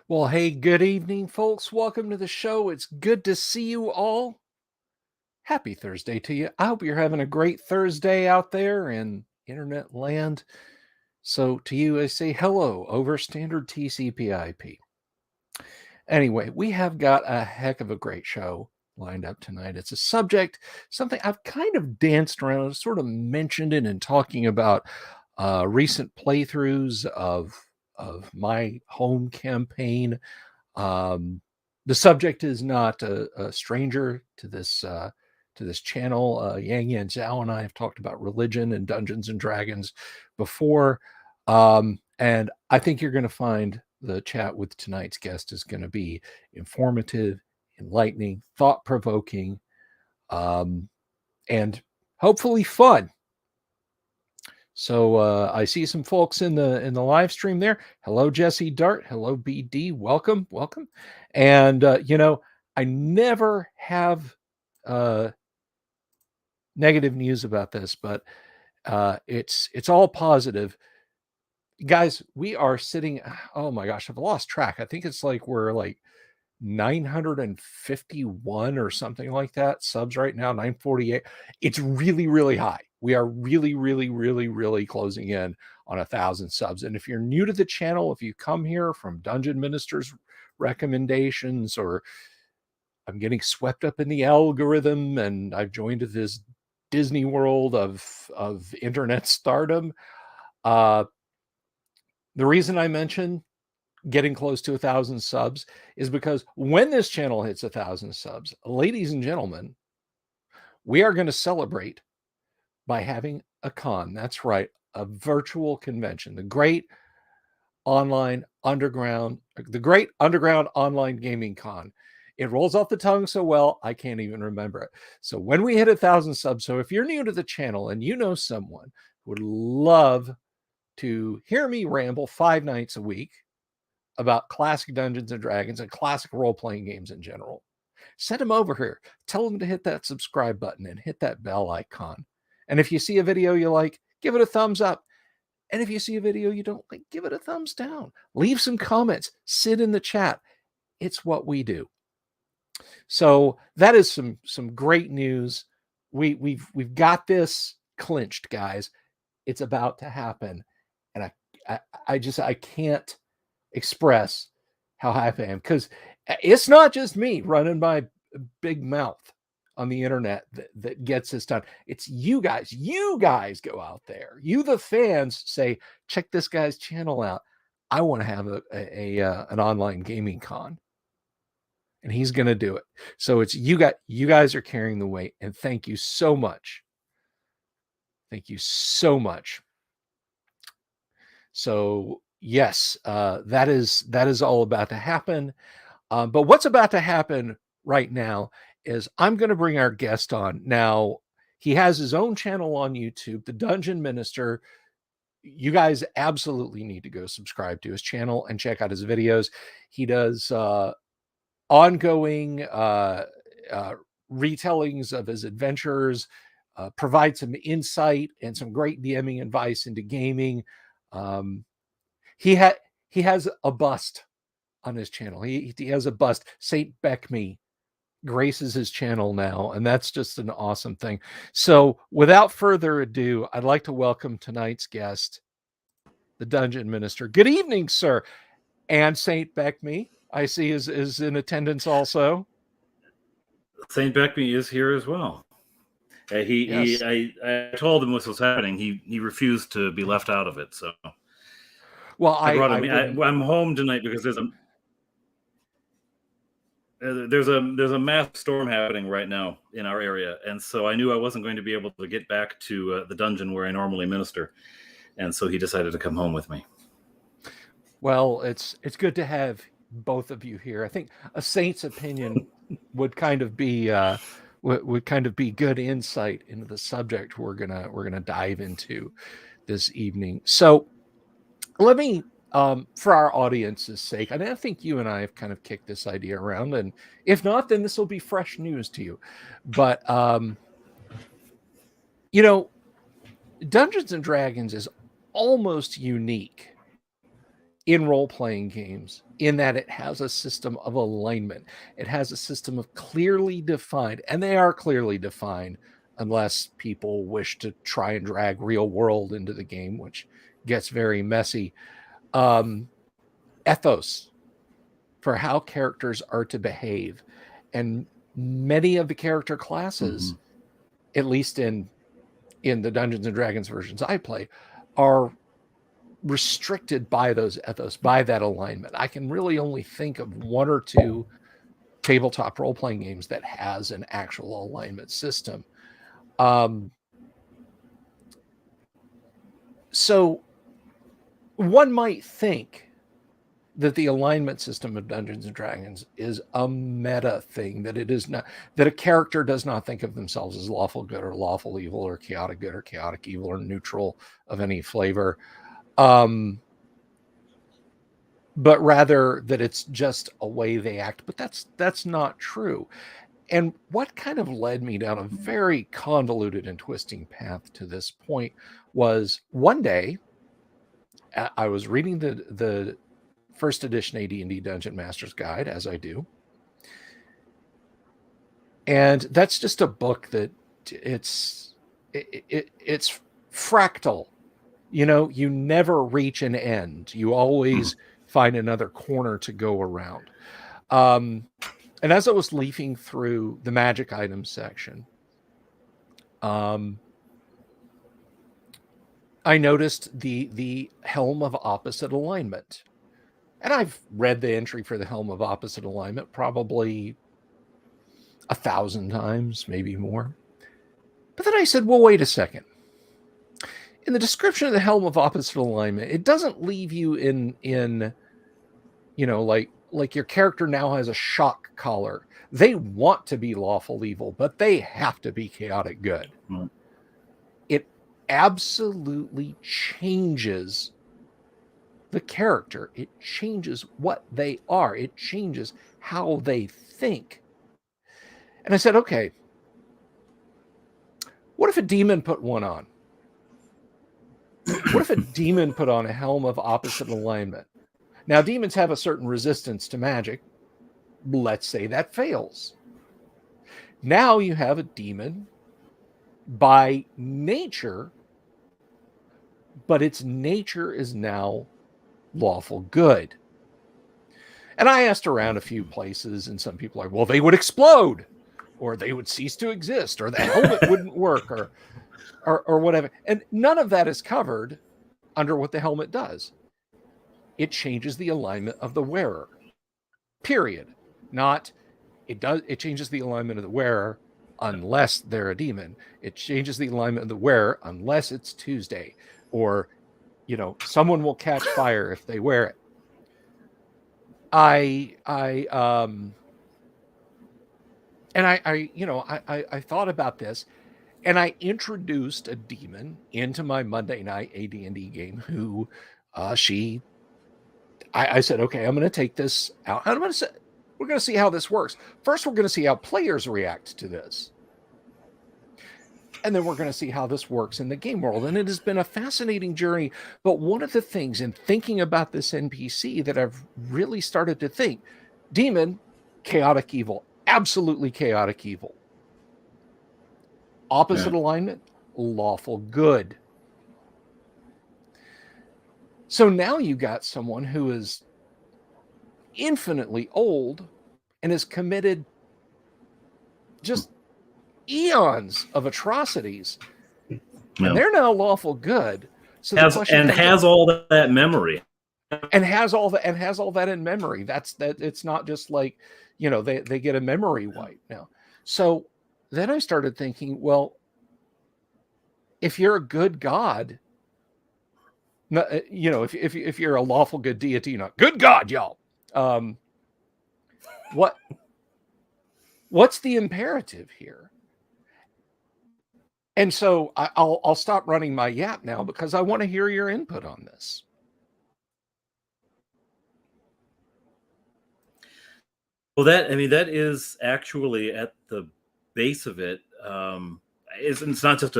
Well, hey, good evening, folks. Welcome to the show. It's good to see you all. Happy Thursday to you. I hope you're having a great Thursday out there in internet land. So, to you, I say hello over standard TCP/IP. Anyway, we have got a heck of a great show lined up tonight. It's a subject, something I've kind of danced around, sort of mentioned it in talking about recent playthroughs of my home campaign. The subject is not a stranger to this channel. Yang Yan Zhao and I have talked about religion and Dungeons and Dragons before, and I think you're going to find the chat with tonight's guest is going to be informative, enlightening, thought-provoking, and hopefully fun. So I see some folks in the live stream there. Hello, Jesse Dart. Hello, BD. Welcome, welcome. And I never have negative news about this, but it's all positive, guys. We are sitting. Oh my gosh, I've lost track. I think it's like we're like 951 or something like that subs right now. 948. It's really, really high. We are really, really, really, really closing in on 1,000 subs. And if you're new to the channel, if you come here from Dungeon Minister's recommendations, or I'm getting swept up in the algorithm and I've joined this Disney world of internet stardom, the reason I mention getting close to 1,000 subs is because when this channel hits 1,000 subs, ladies and gentlemen, we are going to celebrate by having a con. That's right, a virtual convention, the great underground online gaming con. It rolls off the tongue so well, I can't even remember it. So when we hit 1,000 subs, so if you're new to the channel and you know someone who would love to hear me ramble 5 nights a week about classic Dungeons and Dragons and classic role-playing games in general, send them over here. Tell them to hit that subscribe button and hit that bell icon. And if you see a video you like, give it a thumbs up. And if you see a video you don't like, give it a thumbs down. Leave some comments. Sit in the chat. It's what we do. So that is some great news. We've got this clinched, guys. It's about to happen, and I can't express how happy I am, because it's not just me running my big mouth on the internet that gets this done. It's you guys. You guys go out there. You, the fans, say, check this guy's channel out. I want to have an online gaming con, and he's going to do it. So it's you guys are carrying the weight, and thank you so much. Thank you so much. So yes, that is all about to happen. But what's about to happen right now is I'm going to bring our guest on. Now, he has his own channel on YouTube, The Dungeon Minister. You guys absolutely need to go subscribe to his channel and check out his videos. He does ongoing retellings of his adventures, provide some insight and some great DMing advice into gaming. He has a bust on his channel. He has a bust. Saint Beckme graces his channel now, and that's just an awesome thing. So without further ado, I'd like to welcome tonight's guest, the Dungeon Minister. Good evening, sir. And Saint Beckme, I see, is in attendance also. Saint Beckme is here as well. I told him what was happening. He refused to be left out of it. So, well, I brought him. I'm home tonight because there's a massive storm happening right now in our area, and so I knew I wasn't going to be able to get back to the dungeon where I normally minister, and so he decided to come home with me. Well, it's good to have both of you here. I think a saint's opinion would kind of be good insight into the subject we're gonna dive into this evening. So let me, for our audience's sake, and I think you and I have kind of kicked this idea around, and if not, then this will be fresh news to you. But Dungeons and Dragons is almost unique in role-playing games, in that it has a system of alignment. It has a system of clearly defined, and they are clearly defined, unless people wish to try and drag real world into the game, which gets very messy. Ethos for how characters are to behave. And many of the character classes, at least in the Dungeons and Dragons versions I play, are restricted by those ethos, by that alignment. I can really only think of one or two tabletop role-playing games that has an actual alignment system. So one might think that the alignment system of Dungeons and Dragons is a meta thing, that it is not, that a character does not think of themselves as lawful good or lawful evil or chaotic good or chaotic evil or neutral of any flavor. But rather that it's just a way they act. But that's not true. And what kind of led me down a very convoluted and twisting path to this point was one day I was reading the first edition AD&D Dungeon Master's Guide, as I do. And that's just a book that it's fractal. You know, you never reach an end. You always find another corner to go around. And as I was leafing through the magic items section, I noticed the Helm of Opposite Alignment. And I've read the entry for the Helm of Opposite Alignment probably 1,000 times, maybe more. But then I said, well, wait a second. In the description of the Helm of Opposite Alignment, it doesn't leave you in you know, like your character now has a shock collar. They want to be lawful evil, but they have to be chaotic good. It absolutely changes the character. It changes what they are. It changes how they think. And I said, okay, what if a demon put one on? What if a demon put on a Helm of Opposite Alignment? Now, demons have a certain resistance to magic. Let's say that fails. Now you have a demon by nature, but its nature is now lawful good. And I asked around a few places, and some people are, well, they would explode, or they would cease to exist, or the helmet wouldn't work, or whatever. And none of that is covered under what the helmet does. It changes the alignment of the wearer. Period. Not it changes the alignment of the wearer unless they're a demon. It changes the alignment of the wearer unless it's Tuesday, or you know, someone will catch fire if they wear it. I thought about this, and I introduced a demon into my Monday night AD&D game who I said, okay, I'm going to take this out. We're going to see how this works. First, we're going to see how players react to this. And then we're going to see how this works in the game world. And it has been a fascinating journey. But one of the things in thinking about this NPC that I've really started to think, demon, chaotic evil, absolutely chaotic evil. Opposite alignment, lawful good. So now you got someone who is infinitely old and has committed just eons of atrocities, and they're now lawful good. So has all that memory, and has all that in memory. That's that. It's not just like, you know, they get a memory wipe now. So then I started thinking, well, if you're a good god, you know, if you're a lawful good deity, not good god, y'all. What's the imperative here? And so I'll stop running my yap now because I want to hear your input on this. Well, that is actually at the base of it. It's not just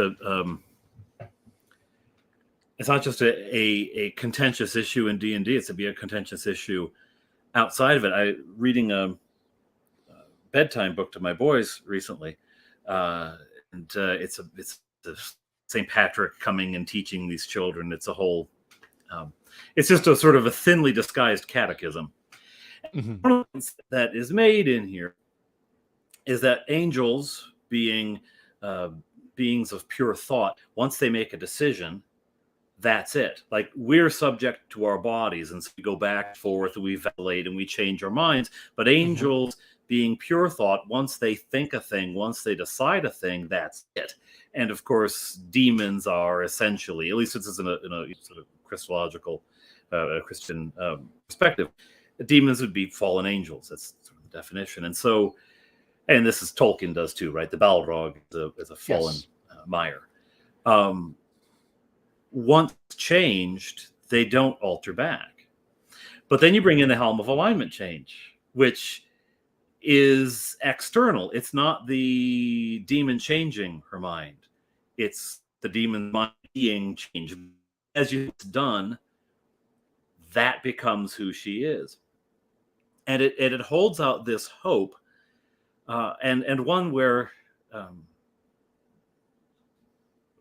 it's not just a contentious issue in D&D, it's to be a contentious issue outside of it. I reading a bedtime book to my boys recently, and it's St. Patrick coming and teaching these children. It's a whole, it's just a sort of a thinly disguised catechism. Mm-hmm. One of the things that is made in here is that angels, being beings of pure thought, once they make a decision, that's it. Like, we're subject to our bodies, and so we go back and forth, and we vacillate, and we change our minds. But angels, being pure thought, once they think a thing, once they decide a thing, that's it. And of course, demons are essentially, at least this is in a sort of Christological, Christian perspective, demons would be fallen angels. That's sort of the definition. And so, and this is Tolkien does too, right? The Balrog is a fallen Mire. Once changed, they don't alter back. But then you bring in the Helm of Alignment change, which is external. It's not the demon changing her mind. It's the demon mind being changed. As it's done, that becomes who she is. And it holds out this hope, and one where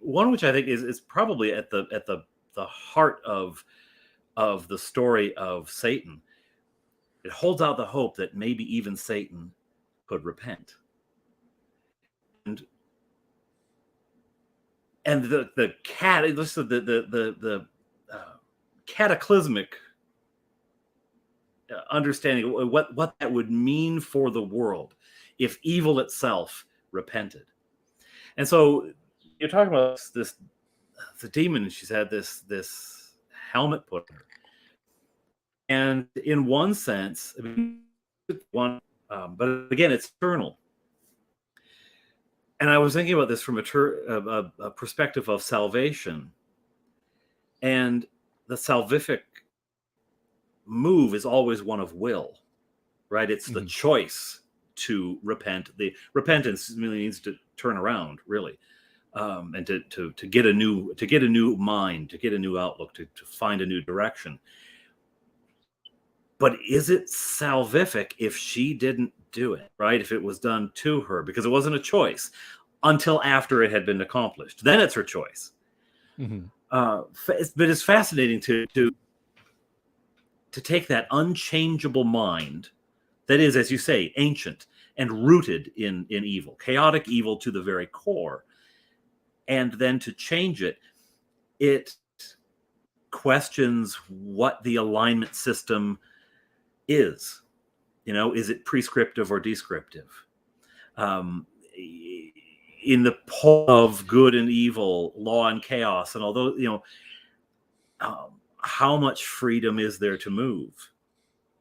one which I think is probably at the heart of the story of Satan. It holds out the hope that maybe even Satan could repent. And the cataclysmic understanding of what that would mean for the world if evil itself repented. And so you're talking about the demon, and she's had this helmet put on her. And in one sense, I mean, but again, it's eternal. And I was thinking about this from a perspective of salvation. And the salvific move is always one of will, right? It's the choice to repent. The repentance really means to turn around, really, and to get a new mind, to get a new outlook, to find a new direction. But is it salvific if she didn't do it, right? If it was done to her, because it wasn't a choice until after it had been accomplished. Then it's her choice. But it's fascinating to take that unchangeable mind that is, as you say, ancient and rooted in evil, chaotic evil to the very core, and then to change it. It questions what the alignment system is. Is it prescriptive or descriptive? In the pole of good and evil, law and chaos, and although how much freedom is there to move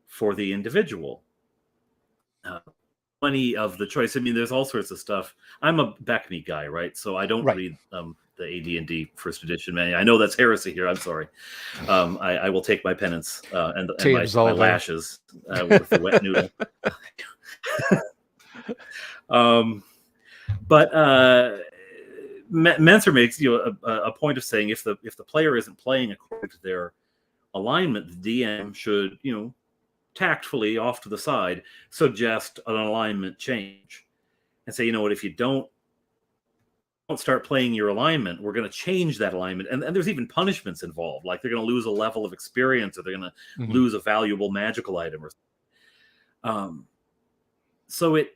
for the individual? Plenty of the choice. I mean, there's all sorts of stuff. I'm a back-me guy, right? So I don't read the AD&D first edition manual. I know that's heresy here. I'm sorry. I will take my penance and my lashes with the wet noodle. But Menser makes a point of saying if the player isn't playing according to their alignment, the DM should tactfully off to the side suggest an alignment change and say, what, if you don't start playing your alignment, we're going to change that alignment. And there's even punishments involved, like they're going to lose a level of experience, or they're going to lose a valuable magical item, or so it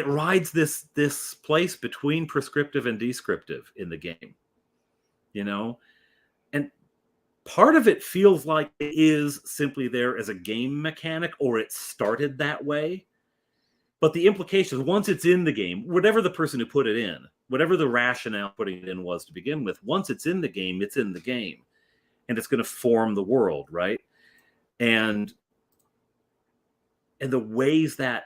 rides this place between prescriptive and descriptive in the game, and part of it feels like it is simply there as a game mechanic, or it started that way. But the implications, once it's in the game, whatever the person who put it in, whatever the rationale putting it in was to begin with, once it's in the game, it's in the game. And it's going to form the world, right? And the ways that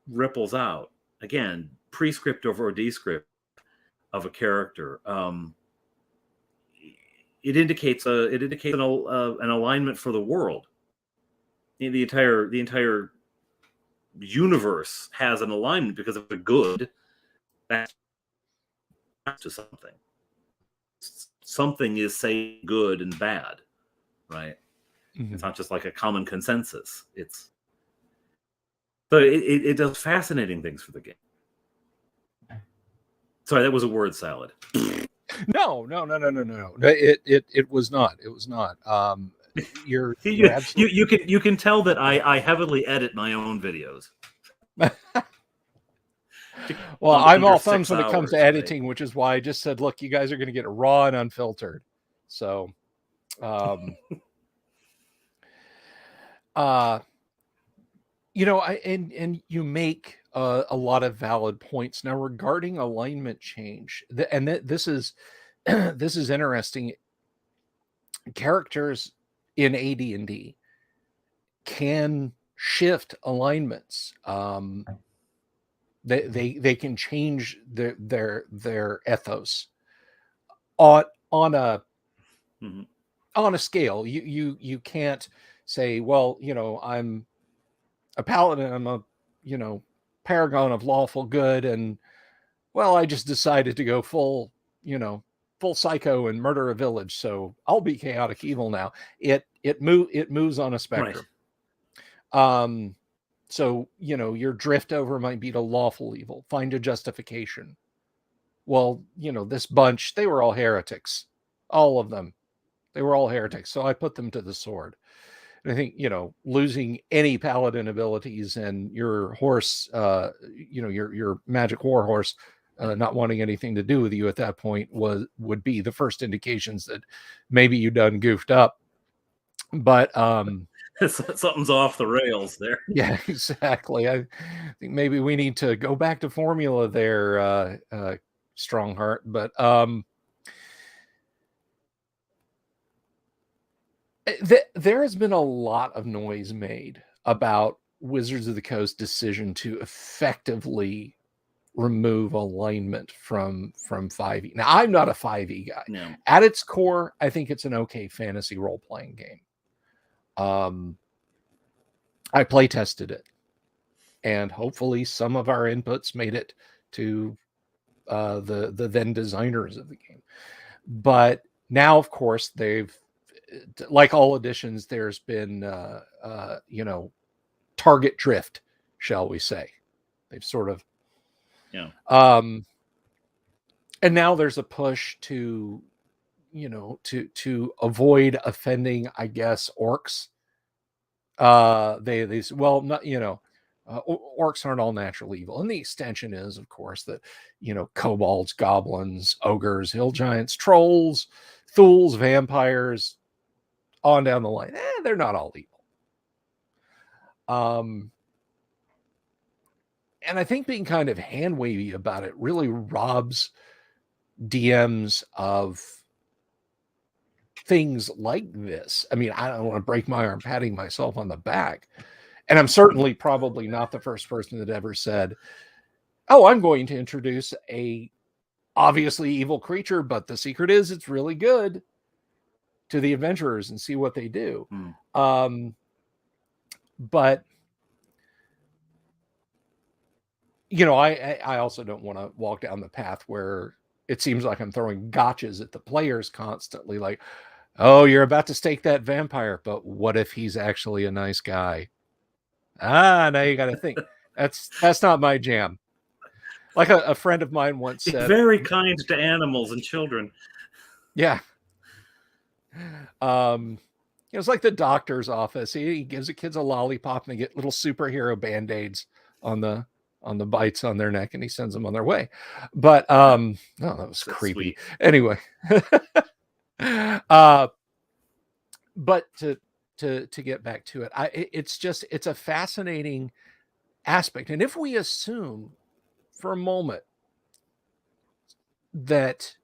ripples out, again, prescriptive or descriptive of a character, it indicates an alignment for the world. The entire universe has an alignment because of the good that's to something. something is saying good and bad, right? Mm-hmm. It's not just like a common consensus. It does fascinating things for the game. Sorry, that was a word salad. No. It was not. It was not. You're absolutely. You can tell that I heavily edit my own videos. Well, I'm all thumbs 6 when it comes to hours, editing, right? which is why I just said, look, you guys are going to get it raw and unfiltered. So, you know, and you make a lot of valid points now regarding alignment change, and this is this is interesting. Characters in AD&D can shift alignments. They can change their ethos on a Mm-hmm. on a scale. You can't say, well, you know, I'm a paladin, I'm a, you know, paragon of lawful good, and well, I just decided to go full, you know, full psycho and murder a village, so I'll be chaotic evil now. It moves on a spectrum. Right. So, you know, your drift over might be to lawful evil. Find a justification. Well, you know, this bunch, they were all heretics. All of them. They were all heretics. So I put them to the sword. And I think, you know, losing any paladin abilities and your horse, you know, your magic war horse, not wanting anything to do with you at that point would be the first indications that maybe you done goofed up. But Something's off the rails there. yeah, exactly. I think maybe we need to go back to formula there, Strongheart. But there has been a lot of noise made about Wizards of the Coast decision to effectively remove alignment from 5e. Now, I'm not a 5e guy. No. At its core, I think it's an okay fantasy role-playing game. I play tested it, and hopefully some of our inputs made it to the then designers of the game. But now, of course, they've, like all editions, there's been you know, target drift, shall we say. They've sort of and now there's a push to, you know, to avoid offending, I guess, orcs. They well, not, you know, orcs aren't all natural evil, and the extension is, of course, that, you know, kobolds, goblins, ogres, hill giants, trolls, thools, vampires, on down the line. They're not all evil. And I think being kind of hand wavy about it really robs DMs of things like this. I mean, I don't want to break my arm patting myself on the back. And I'm certainly probably not the first person that ever said, oh, I'm going to introduce a obviously evil creature, but the secret is it's really good, to the adventurers and see what they do. But you know, I also don't want to walk down the path where it seems like I'm throwing gotchas at the players constantly, like, oh, you're about to stake that vampire, but what if he's actually a nice guy? Now you got to think. That's not my jam. Like a friend of mine once said, very kind to animals and children. Yeah. It was like the doctor's office. He gives the kids a lollipop and they get little superhero band-aids on the bites on their neck, and he sends them on their way. But oh, that was That's creepy. Sweet. Anyway, but to get back to it, it's a fascinating aspect. And if we assume for a moment that,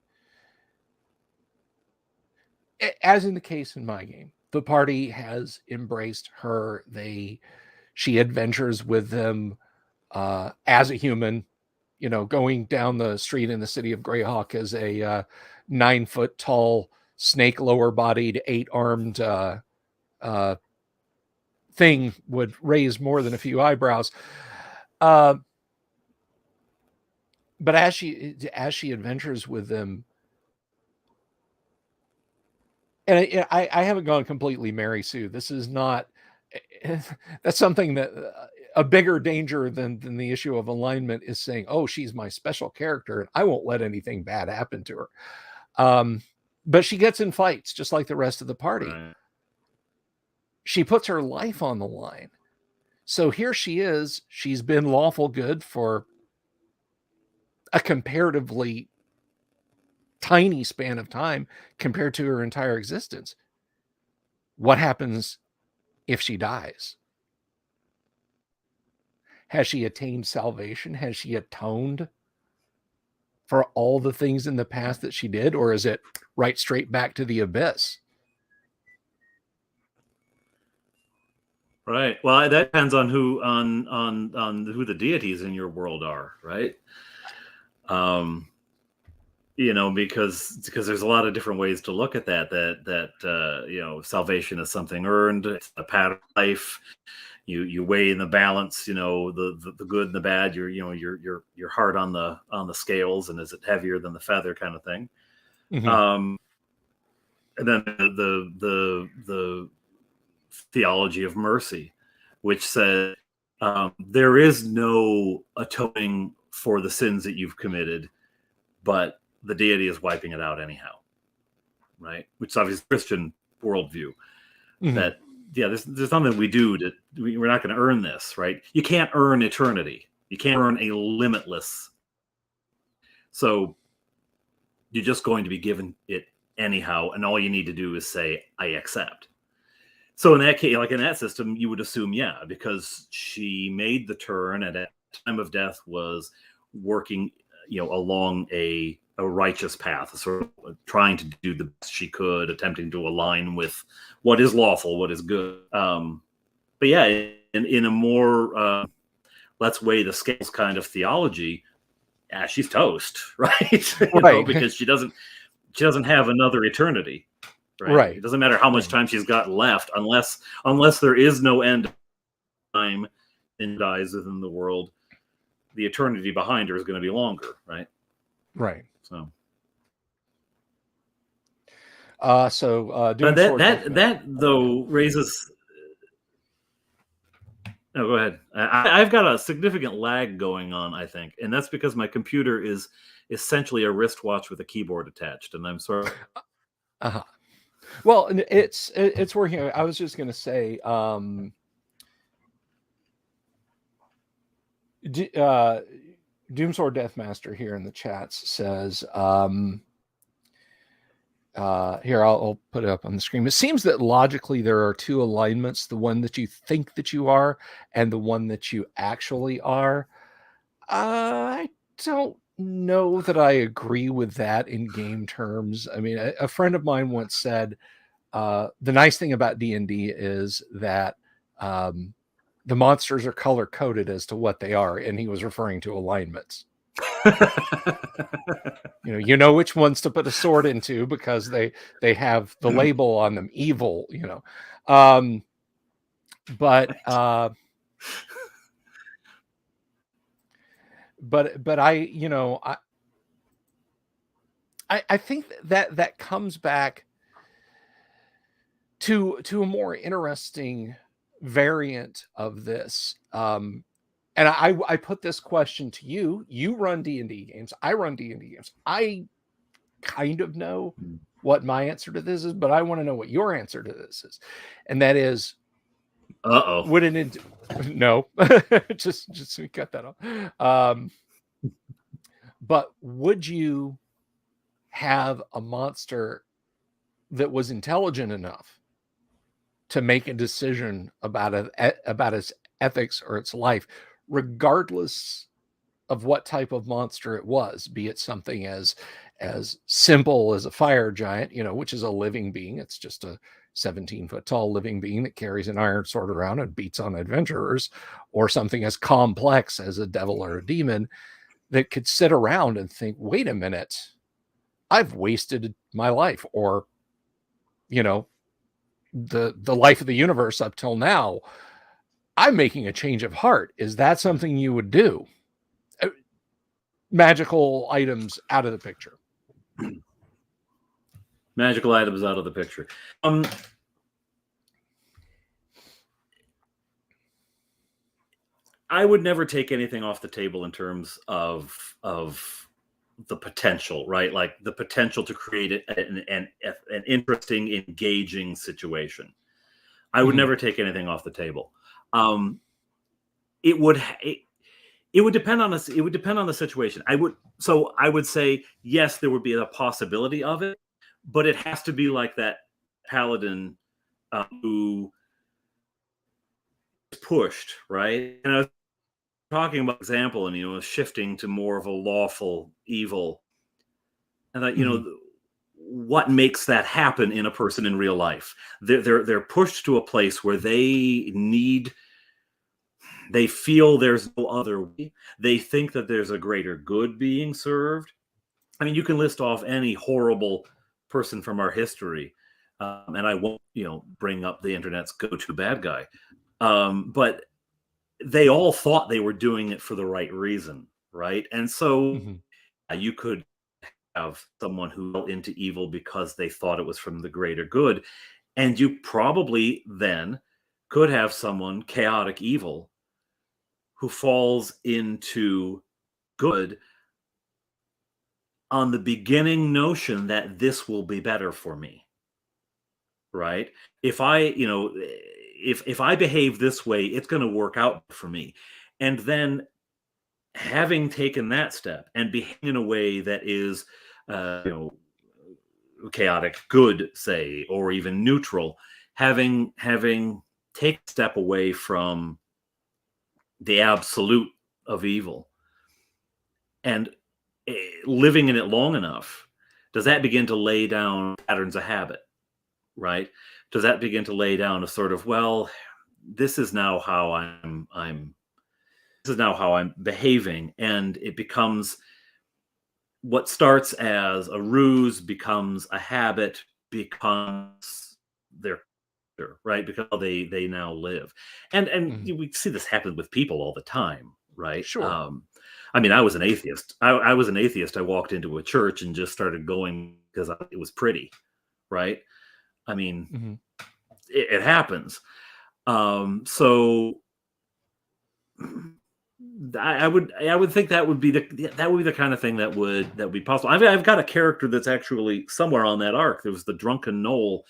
as in the case in my game, the party has embraced her, she adventures with them as a human, you know, going down the street in the city of Greyhawk as a 9-foot tall, snake lower bodied, 8-armed thing would raise more than a few eyebrows. But as she adventures with them, And I haven't gone completely Mary Sue. This is not, that's something that a bigger danger than the issue of alignment is saying, oh, she's my special character and I won't let anything bad happen to her. But she gets in fights just like the rest of the party. Right. She puts her life on the line. So here she is. She's been lawful good for a comparatively tiny span of time compared to her entire existence. What happens if she dies? Has she attained salvation? Has she atoned for all the things in the past that she did? Or is it right straight back to the abyss? Right. Well, that depends on who who the deities in your world are, right? Because there's a lot of different ways to look at that salvation is something earned, it's a pattern of life. You weigh in the balance, the good and the bad, your heart on the scales, and is it heavier than the feather, kind of thing. Mm-hmm. And then the theology of mercy, which says there is no atoning for the sins that you've committed, but the deity is wiping it out anyhow, right? Which is obviously Christian worldview. Mm-hmm. That there's something we do we're not going to earn this, right? You can't earn eternity. You can't earn a limitless. So you're just going to be given it anyhow, and all you need to do is say, I accept. So in that case, like in that system, you would assume, yeah, because she made the turn and at the time of death was working, along a righteous path, sort of trying to do the best she could, attempting to align with what is lawful, what is good. But yeah, in a more let's weigh the scales kind of theology, yeah, she's toast, right? Right. Because she doesn't have another eternity. Right. It doesn't matter how much time she's got left, unless there is no end of time and dies within the world. The eternity behind her is going to be longer, right? Right. So that though raises. No, go ahead. I've got a significant lag going on, I think, and that's because my computer is essentially a wristwatch with a keyboard attached, and I'm sort of. Uh-huh. Well, it's working. I was just going to say, Doomsword Deathmaster here in the chats says, here, I'll put it up on the screen. It seems that logically there are two alignments, the one that you think that you are and the one that you actually are. I don't know that I agree with that in game terms. I mean, a friend of mine once said, the nice thing about D&D is that the monsters are color coded as to what they are, and he was referring to alignments. You know which ones to put a sword into because they have the label on them, evil. But I think that comes back to a more interesting variant of this. And I put this question to you. You run D&D games. I run D&D games. I kind of know what my answer to this is, but I want to know what your answer to this is. And that is, would it no, just cut that off. But would you have a monster that was intelligent enough to make a decision about its ethics or its life, regardless of what type of monster it was, be it something as simple as a fire giant, which is a living being. It's just a 17-foot tall living being that carries an iron sword around and beats on adventurers, or something as complex as a devil or a demon that could sit around and think, wait a minute, I've wasted my life, or, the life of the universe up till now. I'm making a change of heart. Is that something you would do? Magical items out of the picture. Magical items out of the picture. I would never take anything off the table in terms of the potential, right? Like the potential to create an interesting, engaging situation. I would never take anything off the table. It would depend on us. It would depend on the situation. I would say yes, there would be a possibility of it, but it has to be like that paladin who is pushed, right? And I was talking about example, and shifting to more of a lawful evil, and that what makes that happen in a person in real life. They're pushed to a place where they feel there's no other way. They think that there's a greater good being served. I mean, you can list off any horrible person from our history, and I won't bring up the internet's go-to bad guy, but they all thought they were doing it for the right reason, right? And so you could have someone who fell into evil because they thought it was from the greater good, and you probably then could have someone chaotic evil who falls into good on the beginning notion that this will be better for me, right? If I if I behave this way, it's going to work out for me. And then having taken that step and behaving in a way that is, chaotic good, say, or even neutral, having take a step away from the absolute of evil and living in it long enough, does that begin to lay down patterns of habit, right? Does that begin to lay down a sort of, well, this is now how I'm behaving, and it becomes what starts as a ruse becomes a habit, becomes their right, because they now live, and we see this happen with people all the time, right? Sure. I mean, I was an atheist. I was an atheist. I walked into a church and just started going because it was pretty, right? I mean, it happens. So I would think that would be the kind of thing that would be possible. I've got a character that's actually somewhere on that arc. There was the drunken Knoll,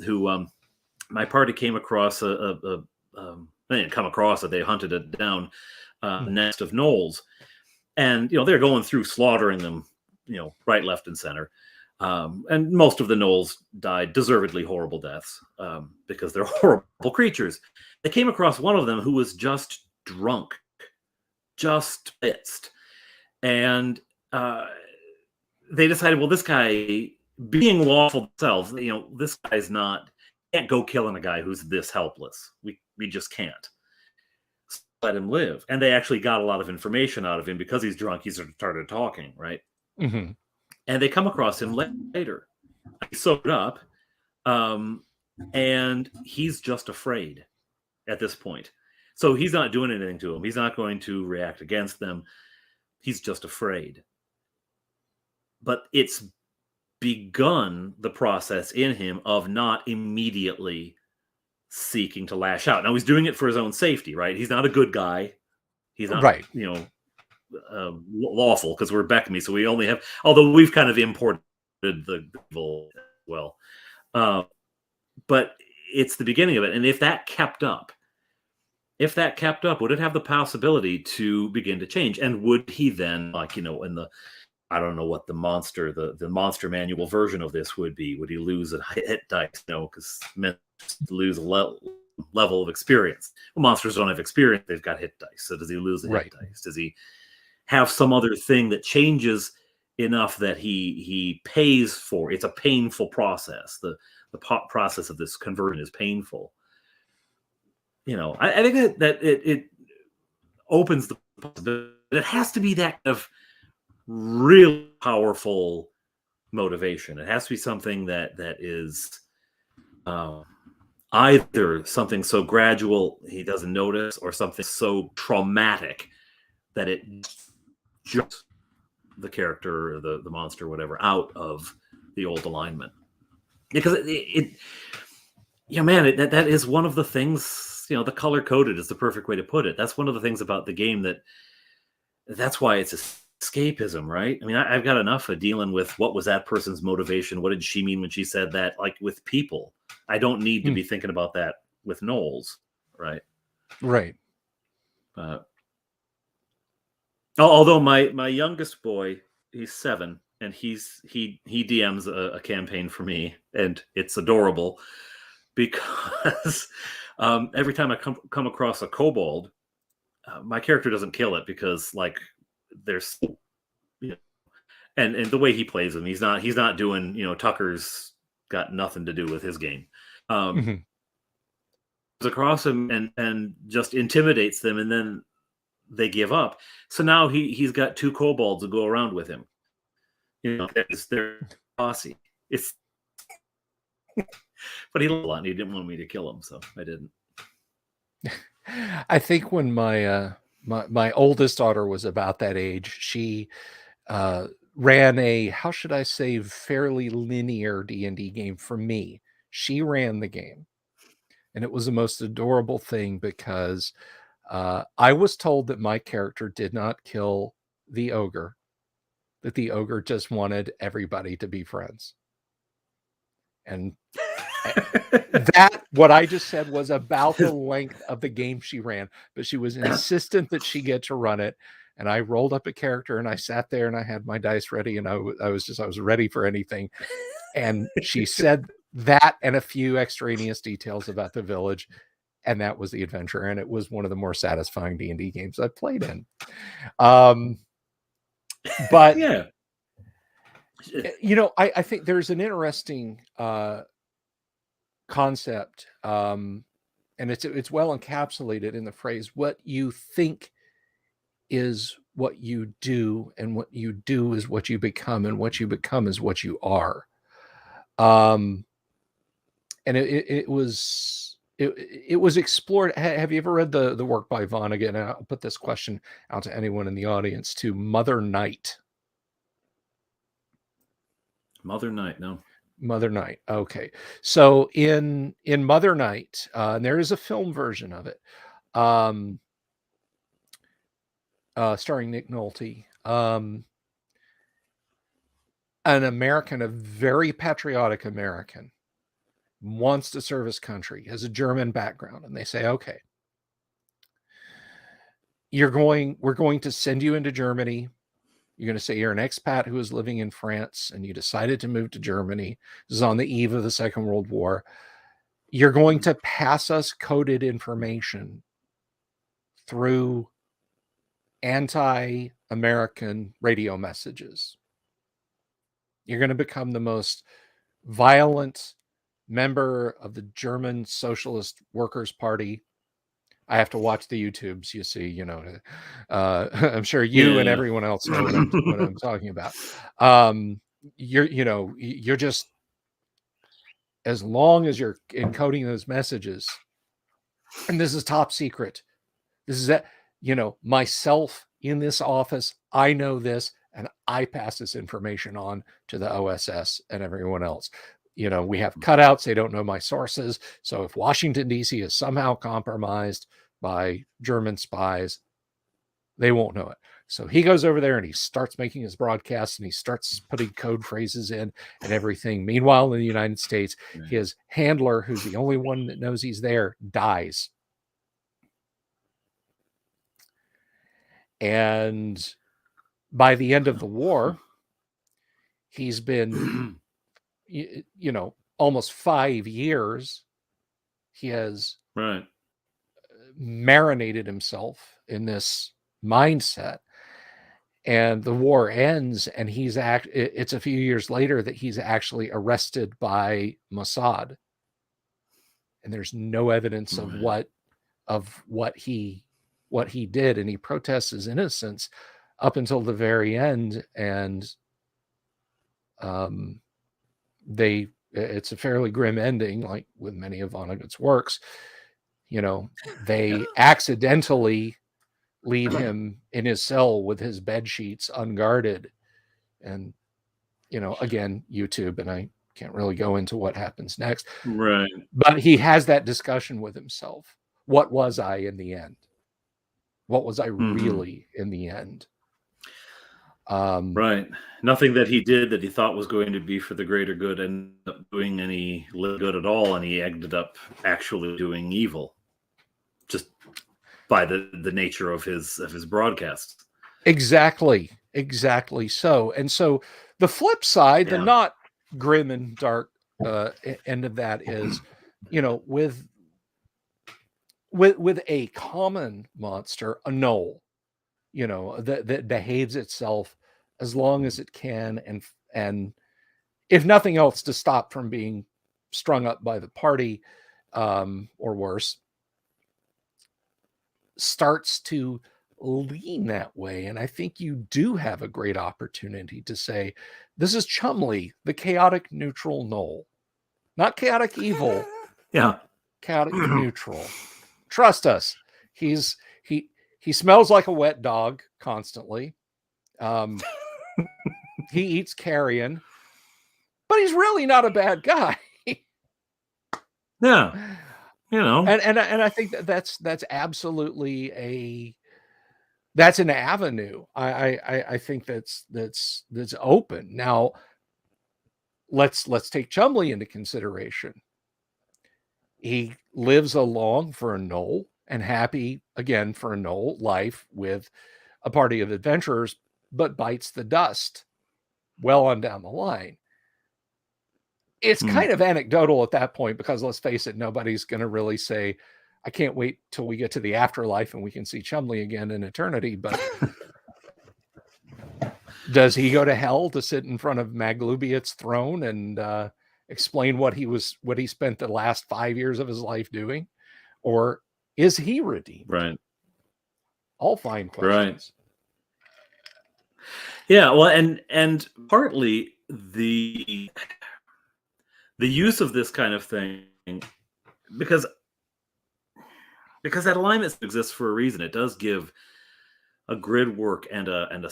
who my party came across they didn't come across it. They hunted it down, nest of gnolls, and they're going through slaughtering them, right, left, and center. And most of the gnolls died deservedly horrible deaths, because they're horrible creatures. They came across one of them who was just drunk, just blitzed, and they decided, well, this guy, being lawful themselves, this guy's can't go killing a guy who's this helpless. We just can't. So let him live. And they actually got a lot of information out of him because he's drunk. He started talking, right? And they come across him later. He's soaked up, and he's just afraid at this point. So he's not doing anything to him. He's not going to react against them. He's just afraid. But it's begun the process in him of not immediately seeking to lash out. Now he's doing it for his own safety, right? He's not a good guy. He's not, right. Lawful, because we're Beckme, so we only have. Although we've kind of imported the evil as well, but it's the beginning of it. And if that kept up, would it have the possibility to begin to change? And would he then, in the, I don't know what the monster manual version of this would be. Would he lose a hit dice? No, because lose a level of experience. Well, monsters don't have experience; they've got hit dice. So does he lose a hit dice? Does he have some other thing that changes enough that he pays for? It's a painful process. The process of this conversion is painful. I think that it opens the possibility. It has to be that kind of real powerful motivation. It has to be something that is either something so gradual he doesn't notice, or something so traumatic that it jerks the character or the monster, whatever, out of the old alignment. because man, that is one of the things, the color coded is the perfect way to put it. That's one of the things about the game that's why it's escapism, right? I mean, I've got enough of dealing with what was that person's motivation. What did she mean when she said that? Like with people, I don't need to be thinking about that with Knowles, right? Right. Although my youngest boy, he's 7, and he DMs a campaign for me, and it's adorable because every time I come across a kobold, my character doesn't kill it because like there's and the way he plays them, he's not doing Tucker's got nothing to do with his game. Across him and just intimidates them, and then they give up. So now he's got 2 kobolds to go around with him. They're bossy. It's but he loved a lot and he didn't want me to kill him, so I didn't. I think when my oldest daughter was about that age, she ran a, how should I say, fairly linear D&D game for me. She ran the game, and it was the most adorable thing because I was told that my character did not kill the ogre, that the ogre just wanted everybody to be friends. And that, what I just said, was about the length of the game she ran, but she was insistent that she get to run it. And I rolled up a character and I sat there and I had my dice ready, and I was ready for anything. And she said that and a few extraneous details about the village, and that was the adventure. And it was one of the more satisfying D&D games I've played in. But yeah, I think there's an interesting concept, and it's well encapsulated in the phrase, what you think is what you do, and what you do is what you become, and what you become is what you are. And it was explored. Have you ever read the work by Vonnegut? And I'll put this question out to anyone in the audience, to Mother Night. Mother Night, no. Mother Night. Okay. So in Mother Night, and there is a film version of it, starring Nick Nolte. An American, a very patriotic American, wants to serve his country, has a German background, and they say, okay, we're going to send you into Germany. You're going to say you're an expat who is living in France and you decided to move to Germany. This is on the eve of the Second World War. You're going to pass us coded information through anti-American radio messages. You're going to become the most violent member of the German Socialist Workers' Party. I have to watch the YouTubes, you see, I'm sure you and everyone else know what I'm talking about. You're just, as long as you're encoding those messages, and this is top secret. This is myself in this office, I know this, and I pass this information on to the OSS and everyone else. We have cutouts. They don't know my sources. So if Washington, D.C. is somehow compromised by German spies, they won't know it. So he goes over there and he starts making his broadcasts, and he starts putting code phrases in and everything. Meanwhile, in the United States, his handler, who's the only one that knows he's there, dies. And by the end of the war, he's been, almost 5 years. He has marinated himself in this mindset, and the war ends, and it's a few years later that he's actually arrested by Mossad, and there's no evidence of what he did, and he protests his innocence up until the very end. And it's a fairly grim ending, like with many of Vonnegut's works. They accidentally leave him in his cell with his bed sheets unguarded, and again, YouTube, and I can't really go into what happens next. Right. But he has that discussion with himself. What was I in the end? What was I really in the end? Right. Nothing that he did that he thought was going to be for the greater good ended up doing any good at all, and he ended up actually doing evil, just by the nature of his broadcasts. Exactly so. And so the flip side, the not grim and dark end of that is, with a common monster, a gnoll, that behaves itself as long as it can, and if nothing else, to stop from being strung up by the party, or worse, starts to lean that way. And I think you do have a great opportunity to say, this is Chumley, the chaotic neutral gnoll. Not chaotic evil. Yeah. Chaotic neutral. Trust us. He smells like a wet dog constantly. He eats carrion, but he's really not a bad guy. Yeah. And I think that's absolutely that's an avenue. I think that's open. Now let's take Chumley into consideration. He lives a long for a gnoll and happy again for a gnoll life with a party of adventurers, but bites the dust well on down the line. It's kind of anecdotal at that point, because let's face it, nobody's going to really say, I can't wait till we get to the afterlife and we can see Chumley again in eternity. But does he go to hell to sit in front of Maglubiet's throne and explain what he spent the last 5 years of his life doing? Or is he redeemed? Right. All fine questions. Right. Yeah, well, and partly the use of this kind of thing, because that alignment exists for a reason. It does give a grid work and a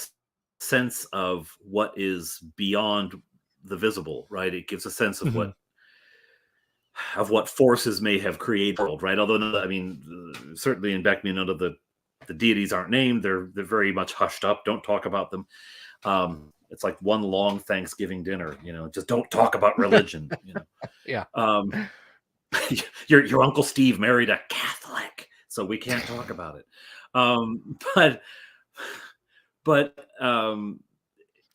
sense of what is beyond the visible, right? It gives a sense of what forces may have created the world, right? Although, I mean, certainly in Beckman, none of the deities aren't named. They're very much hushed up. Don't talk about them. It's like one long Thanksgiving dinner, just don't talk about religion. Yeah. Your Uncle Steve married a Catholic, so we can't talk about it. But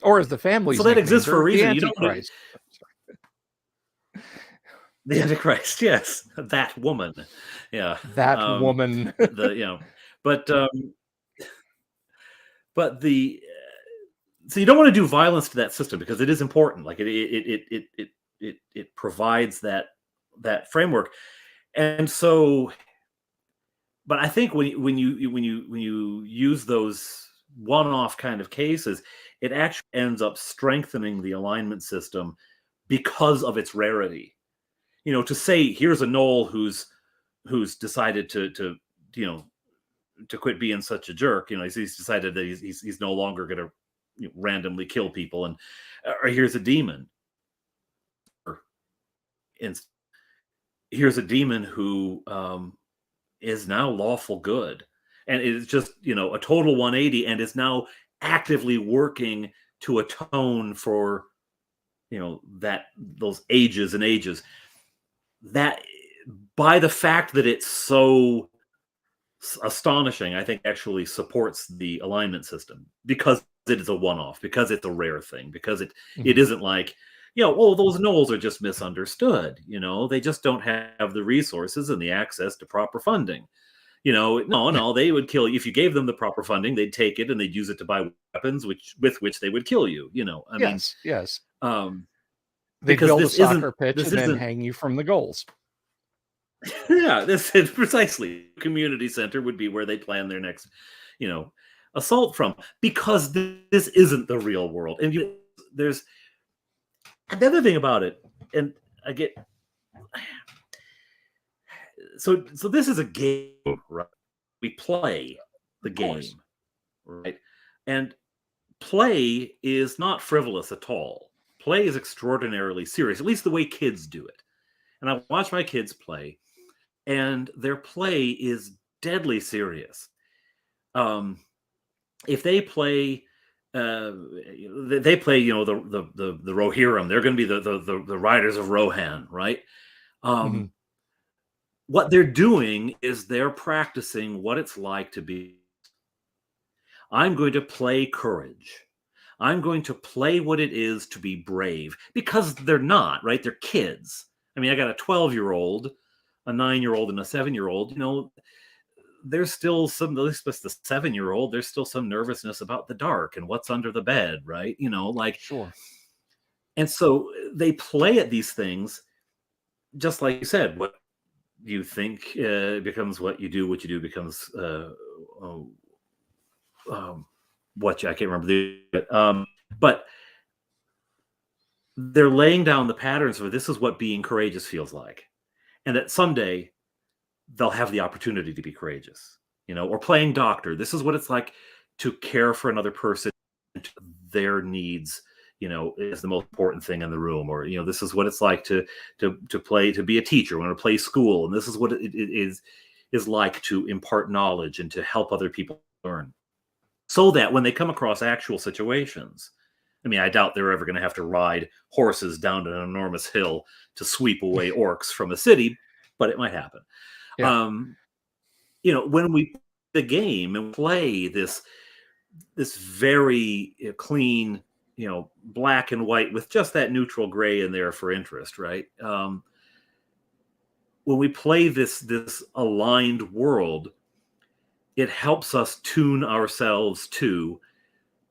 or as the family, so that exists for a reason. You don't. The Antichrist, yes, that woman, yeah, that woman. So you don't want to do violence to that system, because it is important. Like it provides that framework, and so. But I think when you use those one-off kind of cases, it actually ends up strengthening the alignment system because of its rarity. To say here's a gnoll who's decided to quit being such a jerk. He's decided that he's no longer going to randomly kill people, or here's a demon, and here's a demon who is now lawful good, and it's just a total 180, and is now actively working to atone for those ages and ages. That, by the fact that it's so astonishing, I think actually supports the alignment system, because it is a one-off, because it's a rare thing, because it isn't like those gnolls are just misunderstood. They just don't have the resources and the access to proper funding. No, they would kill you if you gave them the proper funding. They'd take it and they'd use it to buy weapons, with which they would kill you. Yes. They build a soccer pitch and then hang you from the goals. Yeah, this is precisely. Community center would be where they plan their next, assault from, because this isn't the real world. And there's another thing about it, and I get. So this is a game, right? We play the game, right? And play is not frivolous at all. play is extraordinarily serious, at least the way kids do it. And I watch my kids play, and their play is deadly serious. If they play, they play, the Rohirrim. They're going to be the riders of Rohan, right? What they're doing is they're practicing what it's like to be. I'm going to play courage. I'm going to play what it is to be brave, because they're not, right? They're kids. I mean, I got a 12-year-old, a 9-year-old, and a 7-year-old. There's still some, at least with the 7-year-old, there's still some nervousness about the dark and what's under the bed, right? Sure. And so they play at these things, just like you said, what you think becomes what you do becomes what I can't remember but they're laying down the patterns for this is what being courageous feels like, and that someday they'll have the opportunity to be courageous, or playing doctor. This is what it's like to care for another person. Their needs, is the most important thing in the room, or this is what it's like to play, to be a teacher, when to play school, and this is what it is like to impart knowledge and to help other people learn, so that when they come across actual situations, I mean, I doubt they're ever going to have to ride horses down an enormous hill to sweep away orcs from a city, but it might happen. Yeah. When we play the game and play this very clean, black and white with just that neutral gray in there for interest, right? When we play this aligned world, it helps us tune ourselves to,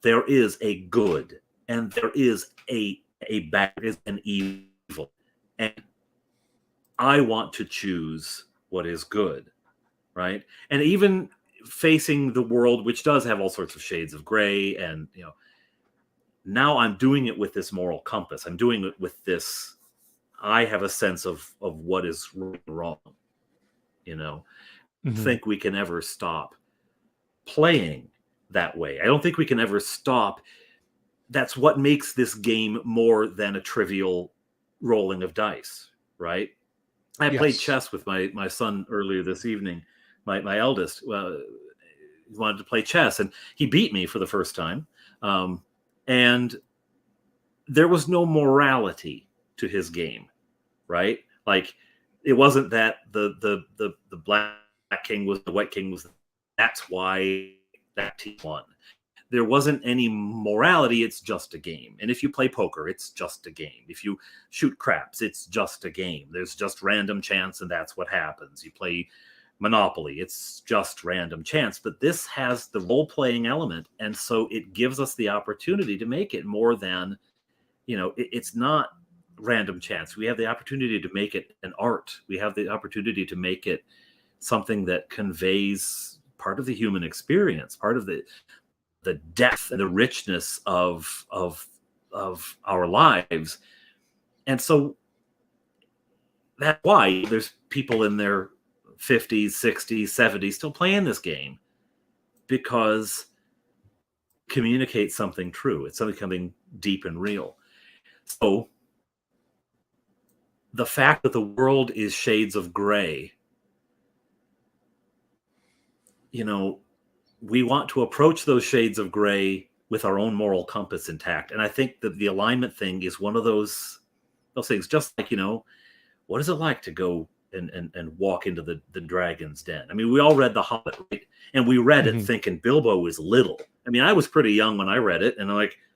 there is a good and there is a bad, there is an evil, and I want to choose what is good, right? And even facing the world, which does have all sorts of shades of gray, and now I'm doing it with this moral compass. I'm doing it with this. I have a sense of what is wrong. I think we can ever stop playing that way. I don't think we can ever stop. That's what makes this game more than a trivial rolling of dice, right? I played chess with my son earlier this evening. My eldest, he wanted to play chess, and he beat me for the first time. And there was no morality to his game, right? Like, it wasn't that the black king was the white king was. That's why that team won. There wasn't any morality. It's just a game. And if you play poker, it's just a game. If you shoot craps, it's just a game. There's just random chance, and that's what happens. You play Monopoly, it's just random chance. But this has the role-playing element, and so it gives us the opportunity to make it more than, it's not random chance. We have the opportunity to make it an art. We have the opportunity to make it something that conveys part of the human experience, part of the depth and the richness of our lives. And so that's why there's people in their 50s, 60s, 70s still playing this game, because it communicates something true. It's something deep and real. So the fact that the world is shades of gray, we want to approach those shades of gray with our own moral compass intact. And I think that the alignment thing is one of those things. Just like, what is it like to go and walk into the dragon's den? I mean, we all read The Hobbit, right? And we read it thinking Bilbo is little. I mean, I was pretty young when I read it, and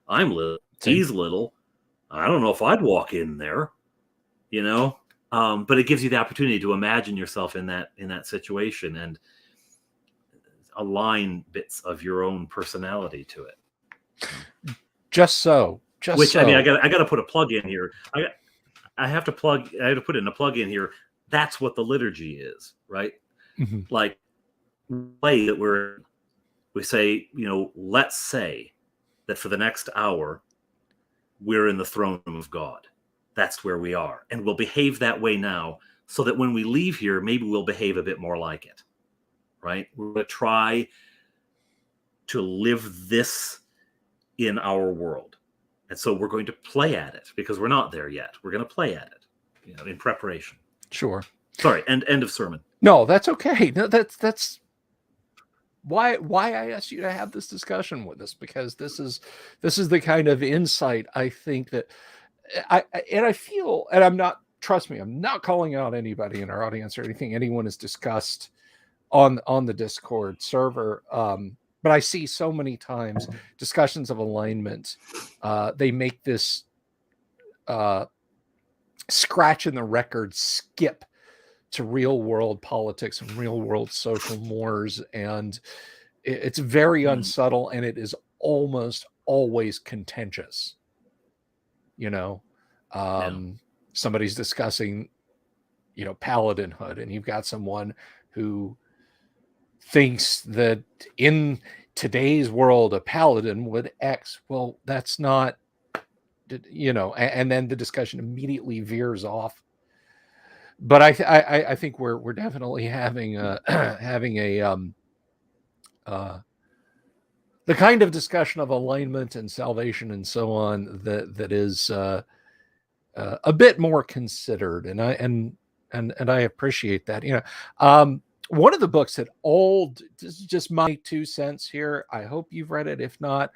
I'm little. Same. He's little. I don't know if I'd walk in there, but it gives you the opportunity to imagine yourself in that situation and align bits of your own personality to it. I mean, I got to put a plug in here. I have to put in a plug in here. That's what the liturgy is, right? Like, play that we say, let's say that for the next hour we're in the throne room of God. That's where we are, and we'll behave that way now, so that when we leave here, maybe we'll behave a bit more like it. Right? We're going to try to live this in our world. And so we're going to play at it because we're not there yet. We're going to play at it, in preparation. Sure. Sorry. End of sermon. No, that's okay. No, that's why I asked you to have this discussion with us, because this is the kind of insight I think that I feel, and trust me, I'm not calling out anybody in our audience or anything anyone has discussed on the Discord server. But I see so many times discussions of alignment. They make this scratch in the record skip to real world politics and real world social mores, and it's very unsubtle, and it is almost always contentious. Somebody's discussing paladinhood, and you've got someone who thinks that in today's world a paladin would X. Well, that's not, and then the discussion immediately veers off. But I think we're definitely having a the kind of discussion of alignment and salvation and so on that is a bit more considered, and I appreciate that. One of the books that this is just my 2 cents here. I hope you've read it. If not,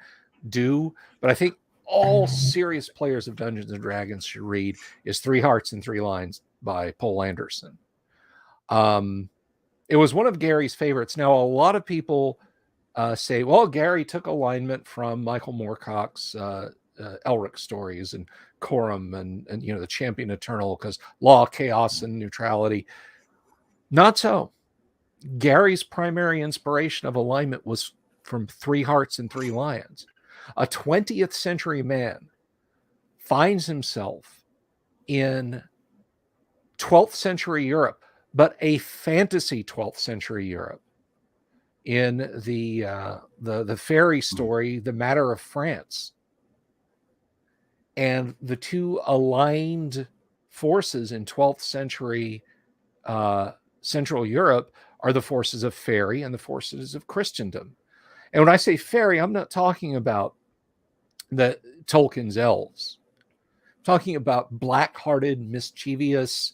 do. But I think all serious players of Dungeons and Dragons should read is 3 Hearts and 3 Lines by Poul Anderson. It was one of Gary's favorites. Now, a lot of people say, well, Gary took alignment from Michael Moorcock's Elric stories and Corum and the Champion Eternal, because law, chaos, and neutrality. Not so. Gary's primary inspiration of alignment was from 3 Hearts and 3 Lions. A 20th century man finds himself in 12th century Europe, but a fantasy 12th century Europe, in the fairy story, The Matter of France. And the two aligned forces in 12th century Central Europe are the forces of fairy and the forces of Christendom. And when I say fairy, I'm not talking about the Tolkien's elves. I'm talking about black-hearted, mischievous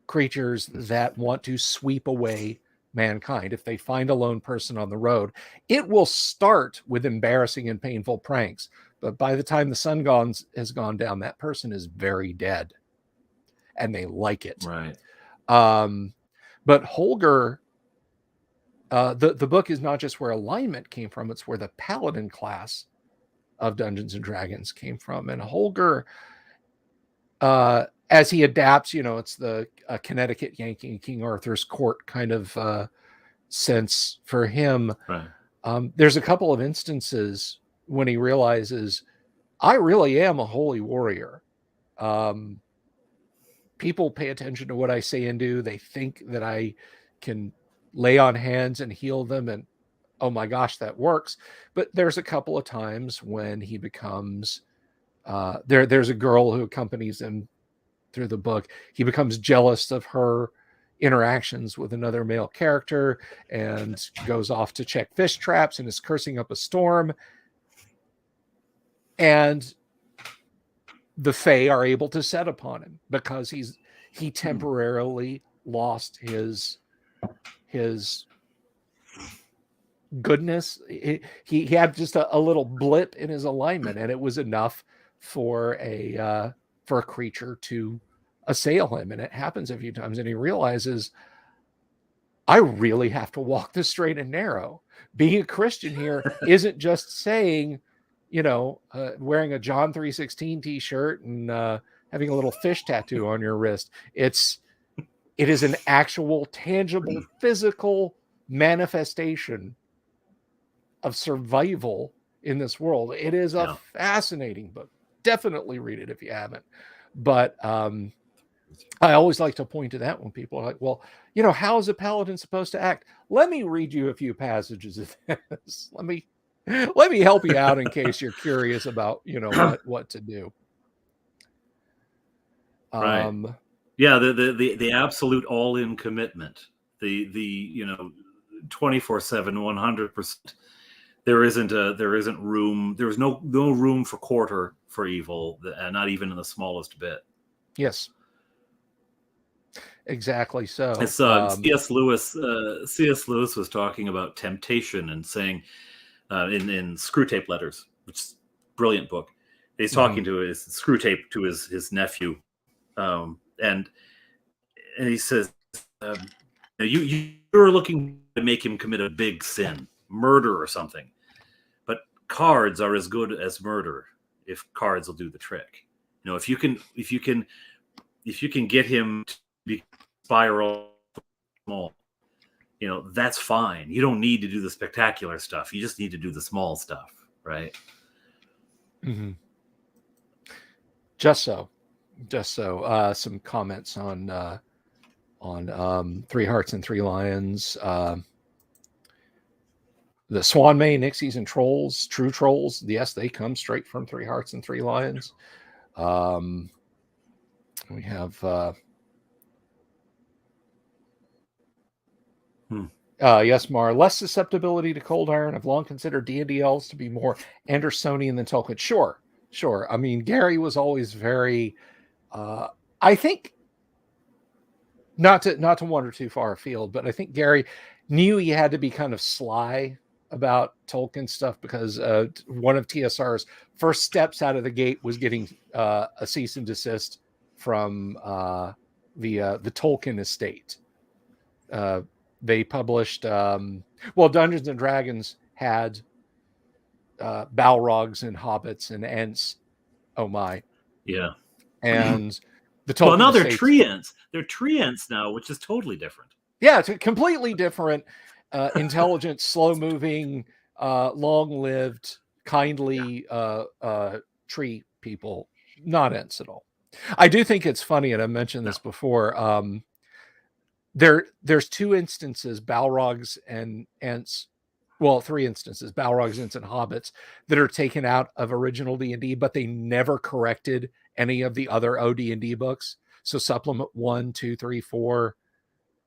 creatures that want to sweep away mankind. If they find a lone person on the road, it will start with embarrassing and painful pranks. But by the time the sun has gone down, that person is very dead. And they like it. Right. But Holger, the book is not just where alignment came from, it's where the paladin class of Dungeons and Dragons came from. And Holger, as he adapts, it's the Connecticut Yankee King Arthur's court kind of sense for him. Right. There's a couple of instances when he realizes, I really am a holy warrior. People pay attention to what I say and do. They think that I can lay on hands and heal them, and oh my gosh, that works. But there's a couple of times when he becomes there's a girl who accompanies him through the book. He becomes jealous of her interactions with another male character and goes off to check fish traps and is cursing up a storm. And the Fae are able to set upon him because he temporarily lost his goodness. He had just a little blip in his alignment, and it was enough for a creature to assail him. And it happens a few times, and he realizes, I really have to walk the straight and narrow. Being a Christian here isn't just saying, wearing a John 3:16 t-shirt and having a little fish tattoo on your wrist. It is an actual, tangible, physical manifestation of survival in this world. It is a fascinating book. Definitely read it if you haven't. But I always like to point to that when people are like, well, how is a paladin supposed to act? Let me read you a few passages of this. Let me help you out in case you're curious about, what to do. Right. Yeah, the absolute all-in commitment, the 24/7, 100%. there isn't room. There's no room for quarter for evil, not even in the smallest bit. Yes. Exactly. So it's C.S. Lewis. C.S. Lewis was talking about temptation and saying in Screw Tape Letters, which is a brilliant book. He's talking to his Screw Tape to his nephew, and he says, you're looking to make him commit a big sin, murder or something, but cards are as good as murder if cards will do the trick. If you can get him to be spiral small, that's fine. You don't need to do the spectacular stuff. You just need to do the small stuff, right? Mm-hmm. Just so. Some comments on Three Hearts and Three Lions. The Swan May, Nixies, and Trolls, true trolls. Yes, they come straight from Three Hearts and Three Lions. We have yes, Mar, less susceptibility to cold iron. I've long considered D&D elves to be more Andersonian than Tolkien. Sure. I mean, Gary was always very, I think, not to wander too far afield, but I think Gary knew he had to be kind of sly about Tolkien stuff because one of TSR's first steps out of the gate was getting a cease and desist from the Tolkien estate. They published, Dungeons and Dragons had Balrogs and Hobbits and Ents. Oh my. Yeah. And the Tolkien now they're estates, Treants. They're Treants now, which is totally different. Yeah, it's completely different. Intelligent, slow-moving, long-lived, kindly tree people. Not Ents at all. I do think it's funny, and I mentioned this before. There's two instances, Balrogs and Ents. Well, three instances, Balrogs, Ents, and Hobbits, that are taken out of original D&D, but they never corrected any of the other OD&D books. So supplement 1, 2, 3, 4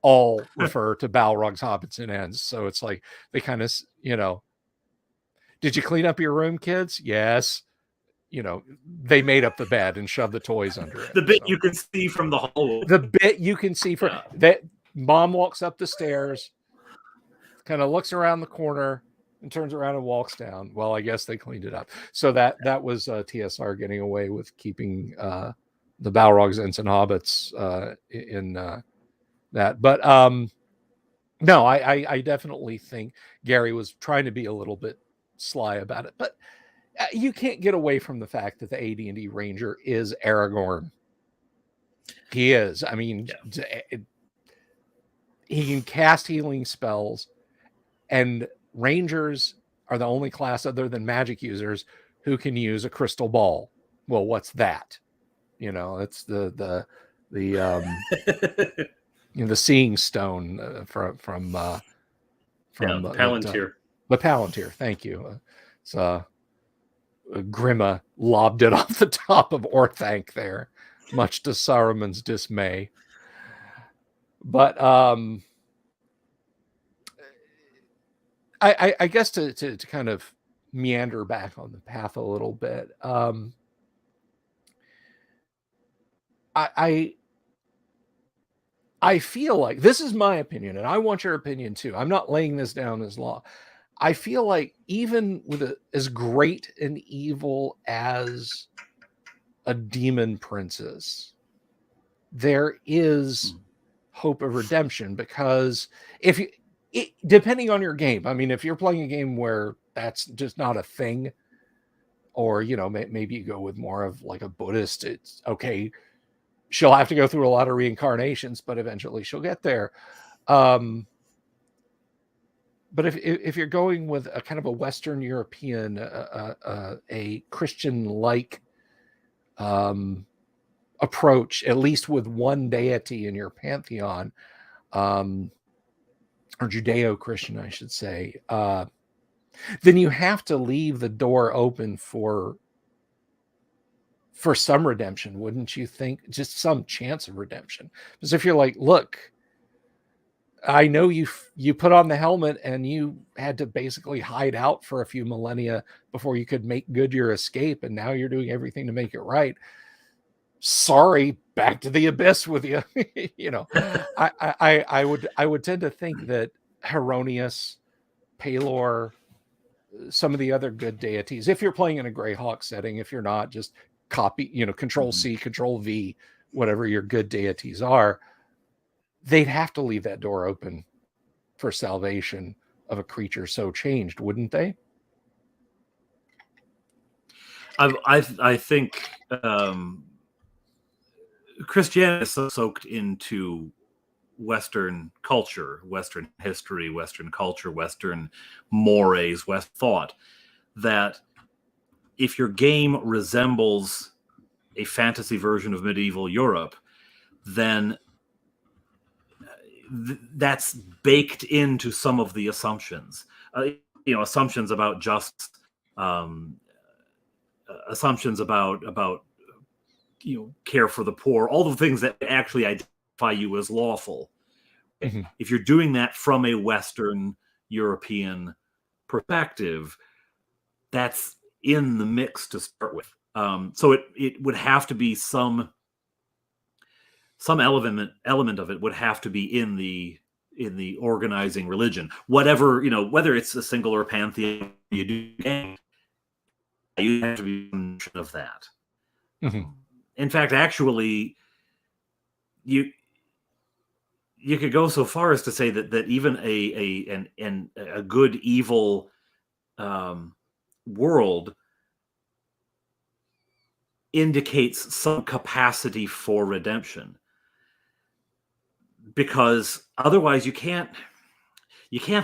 all refer to Balrogs, Hobbits, and Ents. So it's like they kind of, did you clean up your room, kids? Yes. They made up the bed and shoved the toys under it. The bit you can see from the hallway. The bit you can see from that. Mom walks up the stairs, kind of looks around the corner, and turns around and walks down. Well, I guess they cleaned it up. So that was TSR getting away with keeping the Balrogs, Ents, and Hobbits in that. But no, I definitely think Gary was trying to be a little bit sly about it. But you can't get away from the fact that the AD&D Ranger is Aragorn. He is. I mean, he can cast healing spells, and Rangers are the only class other than magic users who can use a crystal ball. Well, what's that? It's the the seeing stone from Palantir. The Palantir. Thank you. It's Grima lobbed it off the top of Orthanc there, much to Saruman's dismay. But I guess to kind of meander back on the path a little bit, I feel like, this is my opinion, and I want your opinion too. I'm not laying this down as law. I feel like even with as great an evil as a demon princess, there is hope of redemption, because depending on your game, I mean, if you're playing a game where that's just not a thing, or maybe you go with more of like a Buddhist, it's okay, she'll have to go through a lot of reincarnations, but eventually she'll get there. But if you're going with a kind of a Western European, a Christian-like approach, at least with one deity in your pantheon, or Judeo-Christian, I should say, then you have to leave the door open for some redemption, wouldn't you think? Just some chance of redemption. Because if you're like, look, I know you put on the helmet and you had to basically hide out for a few millennia before you could make good your escape, and now you're doing everything to make it right. Sorry, back to the abyss with you. You know, I would tend to think that Heronius, Palor, some of the other good deities, if you're playing in a Greyhawk setting, if you're not, just copy, Control C, Control V, whatever your good deities are, they'd have to leave that door open for salvation of a creature so changed, wouldn't they? I think Christianity is so soaked into Western culture, Western history, Western culture, Western mores, West thought, that if your game resembles a fantasy version of medieval Europe, then that's baked into some of the assumptions. Assumptions about just assumptions about care for the poor, all the things that actually identify you as lawful. Mm-hmm. If you're doing that from a Western European perspective, that's in the mix to start with. So it would have to be some element of it would have to be in the organizing religion, whatever, whether it's a single or a pantheon you do, you have to be of that. Mm-hmm. In fact, actually, you could go so far as to say that even a good evil world indicates some capacity for redemption, because otherwise you can't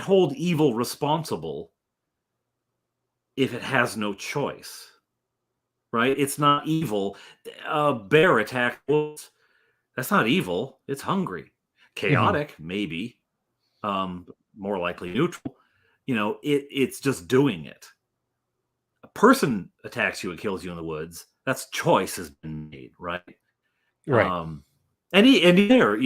hold evil responsible if it has no choice, right? It's not evil. A bear attacked wolves. That's not evil. It's hungry. Chaotic, mm-hmm. Maybe. More likely neutral. It's just doing it. A person attacks you and kills you in the woods. That's choice has been made, right? Right. And there,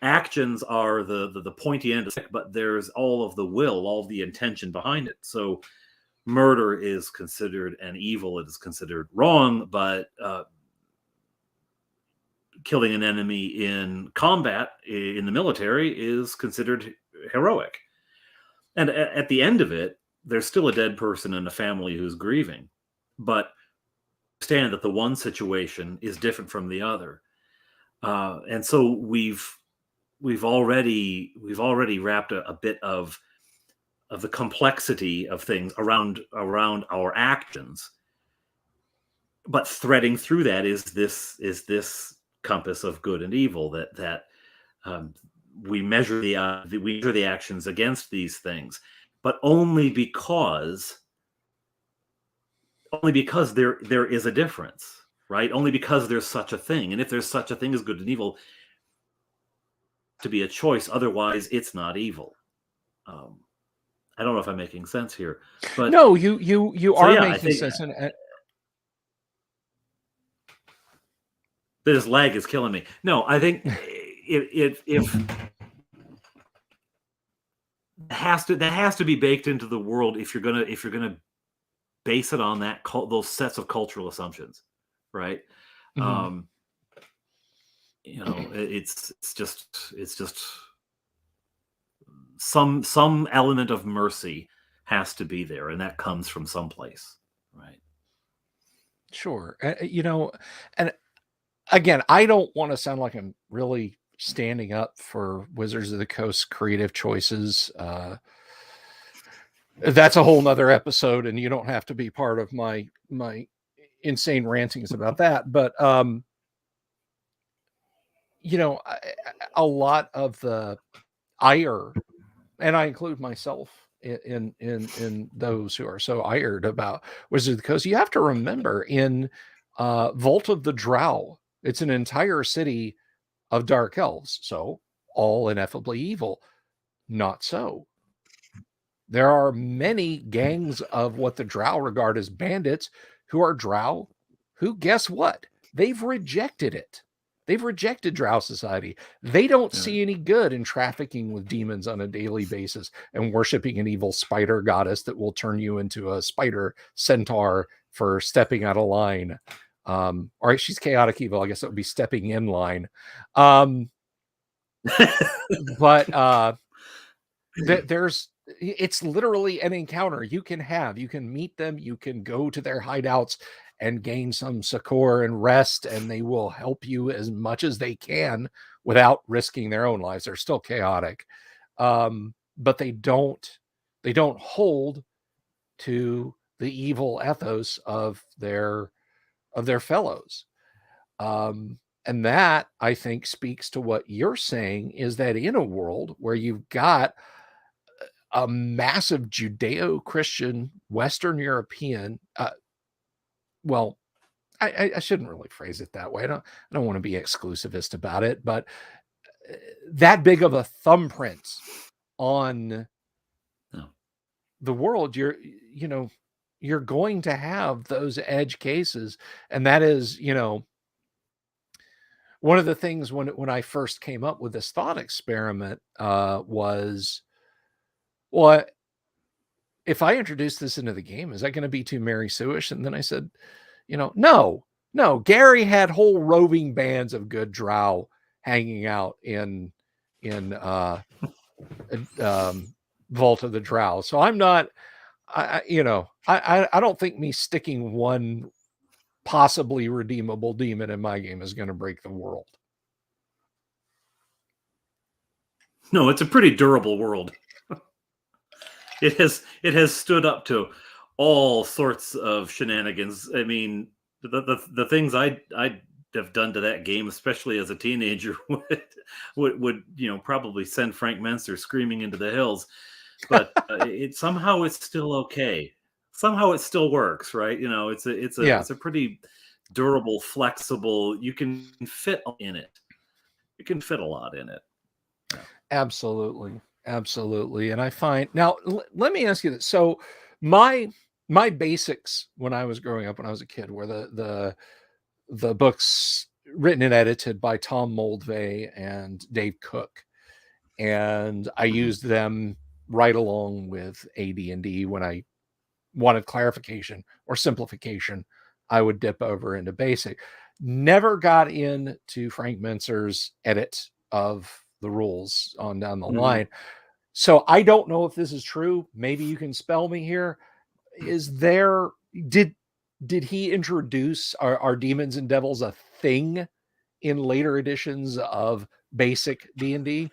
actions are the pointy end of stick, but there's all of the will, all of the intention behind it. So murder is considered an evil. It is considered wrong, but killing an enemy in combat in the military is considered heroic. And at the end of it, there's still a dead person and a family who's grieving, but understand that the one situation is different from the other. And so we've already wrapped a bit of the complexity of things around our actions, but threading through that is this compass of good and evil that we measure the actions against these things, but only because there is a difference, right? Only because there's such a thing. And if there's such a thing as good and evil, to be a choice, otherwise it's not evil. I don't know if I'm making sense here, but no, you are making sense. And this lag is killing me. No, I think if that has to be baked into the world if you're gonna base it on those sets of cultural assumptions, right? Mm-hmm. It's just some element of mercy has to be there, and that comes from someplace, right? Sure. And again, I don't want to sound like I'm really standing up for Wizards of the Coast creative choices. That's a whole nother episode, and you don't have to be part of my insane rantings about that. But a lot of the ire, and I include myself in those who are so ired about Wizards of the Coast. You have to remember in Vault of the Drow, it's an entire city of dark elves, so all ineffably evil. Not so. There are many gangs of what the Drow regard as bandits who are Drow who, guess what? They've rejected it. They've rejected Drow society. They don't see any good in trafficking with demons on a daily basis and worshiping an evil spider goddess that will turn you into a spider centaur for stepping out of line. Or she's chaotic evil. I guess it would be stepping in line. But it's literally an encounter you can have. You can meet them. You can go to their hideouts and gain some succor and rest, and they will help you as much as they can without risking their own lives. They're still chaotic, but they don't hold to the evil ethos of their fellows. And that, I think, speaks to what you're saying, is that in a world where you've got a massive Judeo-Christian Western European, well, I shouldn't really phrase it that way. I don't want to be exclusivist about it, but that big of a thumbprint on the world, you're going to have those edge cases. And that is, one of the things when I first came up with this thought experiment was, well, if I introduce this into the game, is that going to be too Mary Sue-ish? And then I said, no. Gary had whole roving bands of good drow hanging out in Vault of the Drow. So I'm not, I don't think me sticking one possibly redeemable demon in my game is going to break the world. No, it's a pretty durable world. It has stood up to all sorts of shenanigans. I mean, the things I'd have done to that game, especially as a teenager, would probably send Frank Menser screaming into the hills. But somehow it's still okay. Somehow it still works, right? It's a pretty durable, flexible. You can fit in it. You can fit a lot in it. Yeah. Absolutely. And I find now, let me ask you this. So my basics when I was growing up, when I was a kid, were the books written and edited by Tom Moldvay and Dave Cook. And I used them right along with AD&D. When I wanted clarification or simplification, I would dip over into basic. Never got into Frank Menser's edit of the rules on down the line. So I don't know if this is true. Maybe you can spell me here. Did he introduce our demons and devils a thing in later editions of basic D&D?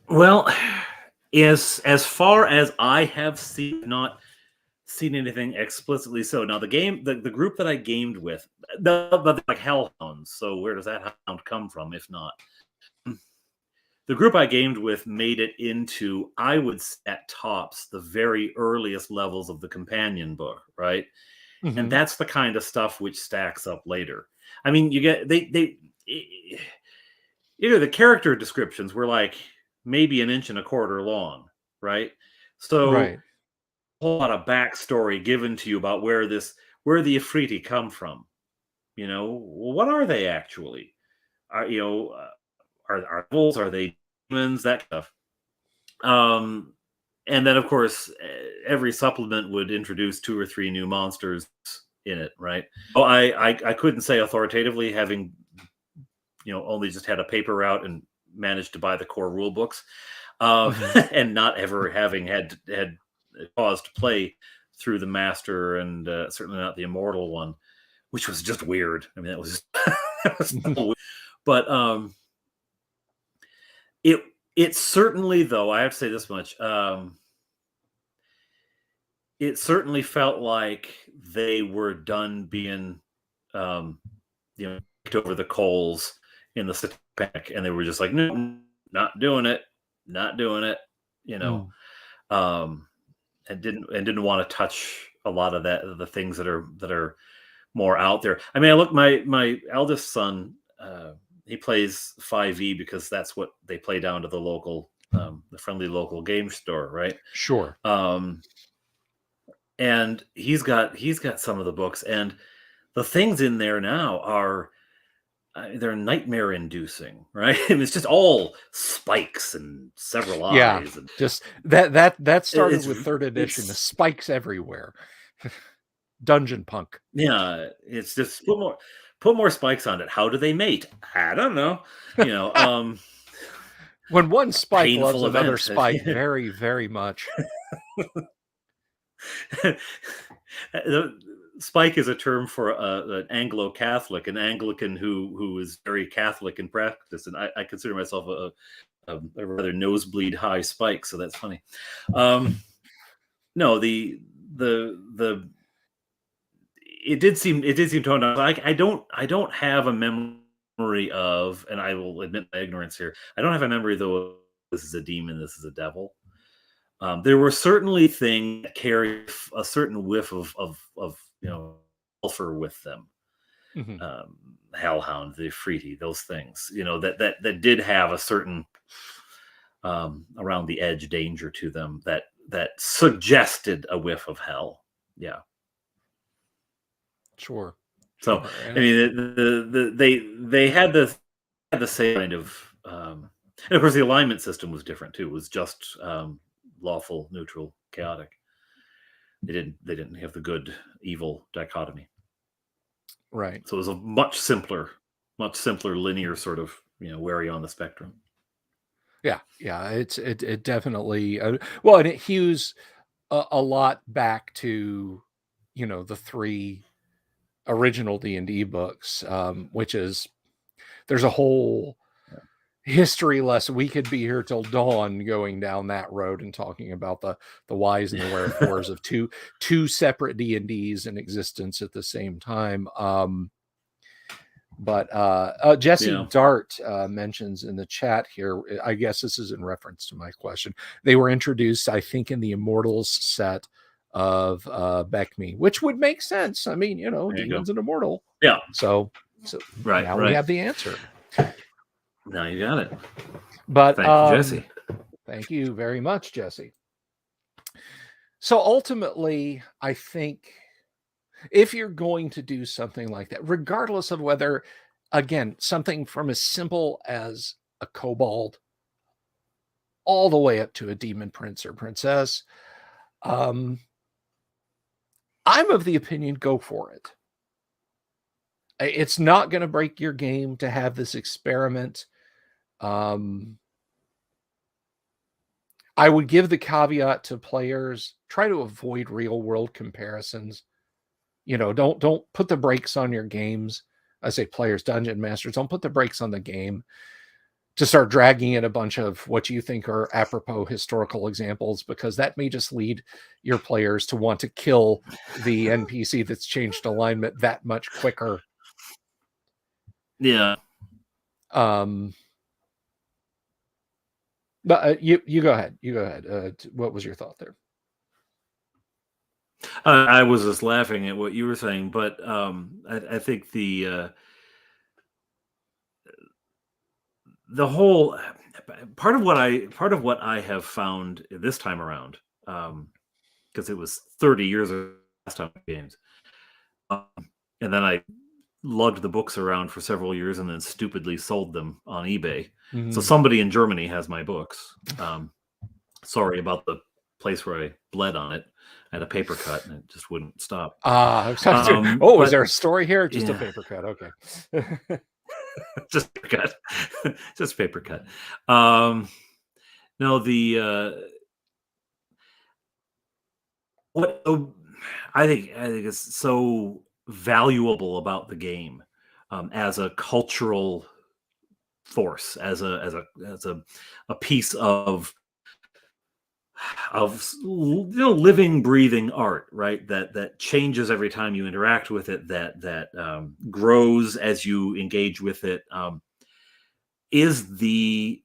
Well, as far as I have not seen anything explicitly so. Now the group that I gamed with, like hellhounds. So where does that hound come from? If not, the group I gamed with made it into, I would say at tops, the very earliest levels of the companion book, right? Mm-hmm. And that's the kind of stuff which stacks up later. I mean, you get the character descriptions were like maybe 1.25 inches long, right? So right. A whole lot of backstory given to you about where the Ifriti come from. What are they actually? Are wolves? Are they demons? That stuff. And then, of course, every supplement would introduce 2 or 3 new monsters in it, right? Oh, I couldn't say authoritatively, having only just had a paper route and managed to buy the core rule books, and not ever having had cause to play through the master, and certainly not the immortal one, which was just weird. I mean, that was just weird. But it certainly, though, I have to say this much, it certainly felt like they were done being over the coals in the panic, and they were just like, no, not doing it, and didn't want to touch a lot of the things that are more out there. I mean, I look, my eldest son, he plays 5e because that's what they play down to the local, the friendly local game store, right? Sure. And he's got some of the books, and the things in there now are they're nightmare inducing, right? It's just all spikes and several Yeah, eyes, and just that started it's with third edition. The it's spikes everywhere. Dungeon punk. yeah, it's just put more spikes on it. How do they mate? I don't know. When one spike loves Painful another event. spike very, very much. The Spike is a term for an Anglo-Catholic, an Anglican who is very Catholic in practice, and I consider myself a rather nosebleed high spike, so that's funny. No, the it did seem toned down. I don't have a memory of, and I will admit my ignorance here. I don't have a memory though. This is a demon. This is a devil. There were certainly things that carry a certain whiff of sulfur with them. Mhm. Hellhound, the Freety, those things, that did have a certain around the edge danger to them that suggested a whiff of hell. Yeah. Sure. So Sure. I mean, they had the same kind of, and of course the alignment system was different too. It was just lawful, neutral, chaotic. They didn't have the good evil dichotomy. Right. So it was a much simpler linear sort of where are you on the spectrum. Yeah. Yeah. It definitely well, and it hews a lot back to the three original D&D books, which is there's a whole history lesson. We could be here till dawn going down that road and talking about the whys and the wherefores of two separate D&Ds in existence at the same time. But Jesse Yeah. Dart mentions in the chat here, I guess this is in reference to my question. They were introduced, I think, in the Immortals set of Beckme, which would make sense. I mean, demons and immortal. Yeah. So Right. now right. we have the answer. Now you got it. But Thank you, Jesse. Thank you very much, Jesse. So ultimately, I think if you're going to do something like that, regardless of whether, again, something from as simple as a kobold all the way up to a demon prince or princess, I'm of the opinion, go for it. It's not going to break your game to have this experiment. I would give the caveat to players, try to avoid real world comparisons. Don't put the brakes on your games. I say players, dungeon masters, don't put the brakes on the game to start dragging in a bunch of what you think are apropos historical examples, because that may just lead your players to want to kill the NPC that's changed alignment that much quicker. Yeah. But you go ahead. You go ahead. What was your thought there? I was just laughing at what you were saying, but I think the whole part of what I have found this time around, because it was 30 years ago last time games, and then I lugged the books around for several years and then stupidly sold them on eBay. So somebody in Germany has my books. Sorry about the place where I bled on it. I had a paper cut and it just wouldn't stop. Is there a story here? Just a paper cut. Okay. Just paper cut. Just paper cut. No, what I think is so valuable about the game, as a cultural force, as a piece of living, breathing art, right? That changes every time you interact with it, that grows as you engage with it, is the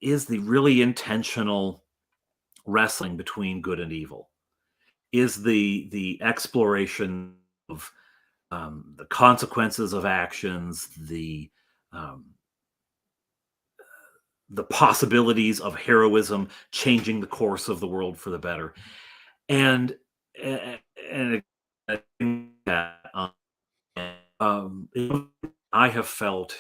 really intentional wrestling between good and evil, is the exploration of the consequences of actions, the possibilities of heroism changing the course of the world for the better, and I have felt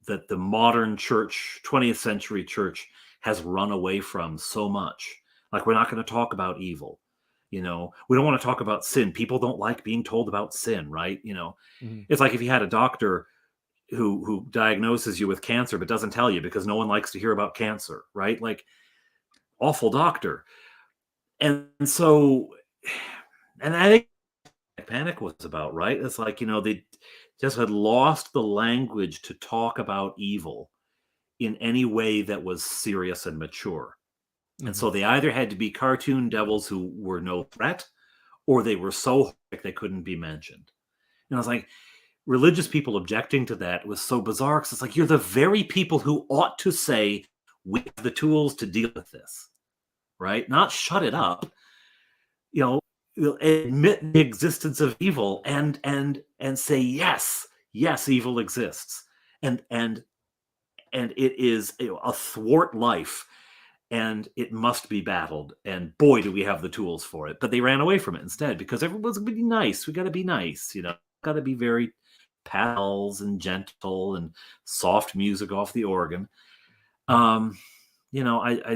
that the modern church, 20th century church, has run away from so much. Like, we're not going to talk about evil. We don't want to talk about sin. People don't like being told about sin, right? Mhm. It's like if you had a doctor who diagnoses you with cancer but doesn't tell you because no one likes to hear about cancer, right? Like, awful doctor. And so, and I think Panic was about, right? It's like, they just had lost the language to talk about evil in any way that was serious and mature. And so Mhm. they either had to be cartoon devils who were no threat, or they were so horrific they couldn't be mentioned. And I was like, religious people objecting to that was so bizarre, because it's like, you're the very people who ought to say, we have the tools to deal with this, right? Not shut it up. Admit the existence of evil and say, yes, evil exists, and it is athwart life, and it must be battled, and boy, do we have the tools for it. But they ran away from it instead, because everyone's gonna be nice. We got to be nice, got to be very pals and gentle and soft music off the organ. I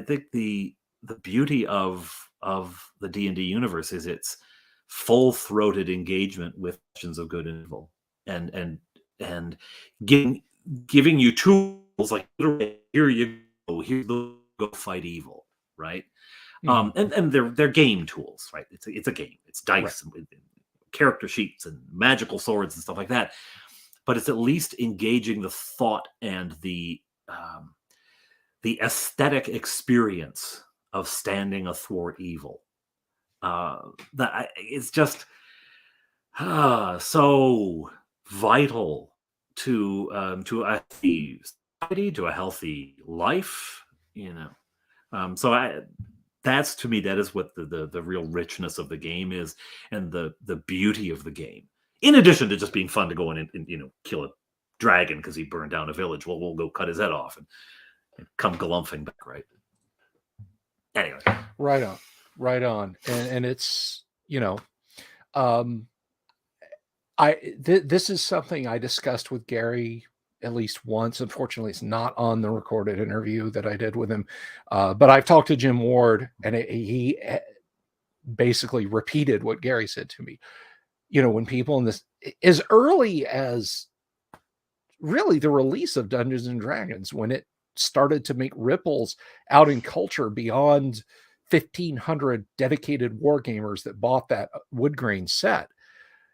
think the beauty of the D&D universe is its full-throated engagement with questions of good and evil, and giving you tools, like, literally, here you go, go fight evil, right? Mhm. And they're game tools, right? It's a game. It's Right. dice and character sheets and magical swords and stuff like that. But it's at least engaging the thought and the aesthetic experience of standing athwart evil. It's just so vital to a healthy society, to a healthy life. So that's, to me, that is what the real richness of the game is, and the beauty of the game. In addition to just being fun to go in and kill a dragon because he burned down a village. Well, we'll go cut his head off and come galumphing back, right? Anyway. Right on. Right on. And it's, um, this is something I discussed with Gary at least once. Unfortunately, it's not on the recorded interview that I did with him. But I've talked to Jim Ward, and he basically repeated what Gary said to me. When people in this, as early as really the release of Dungeons and Dragons, when it started to make ripples out in culture beyond 1,500 dedicated wargamers that bought that wood grain set.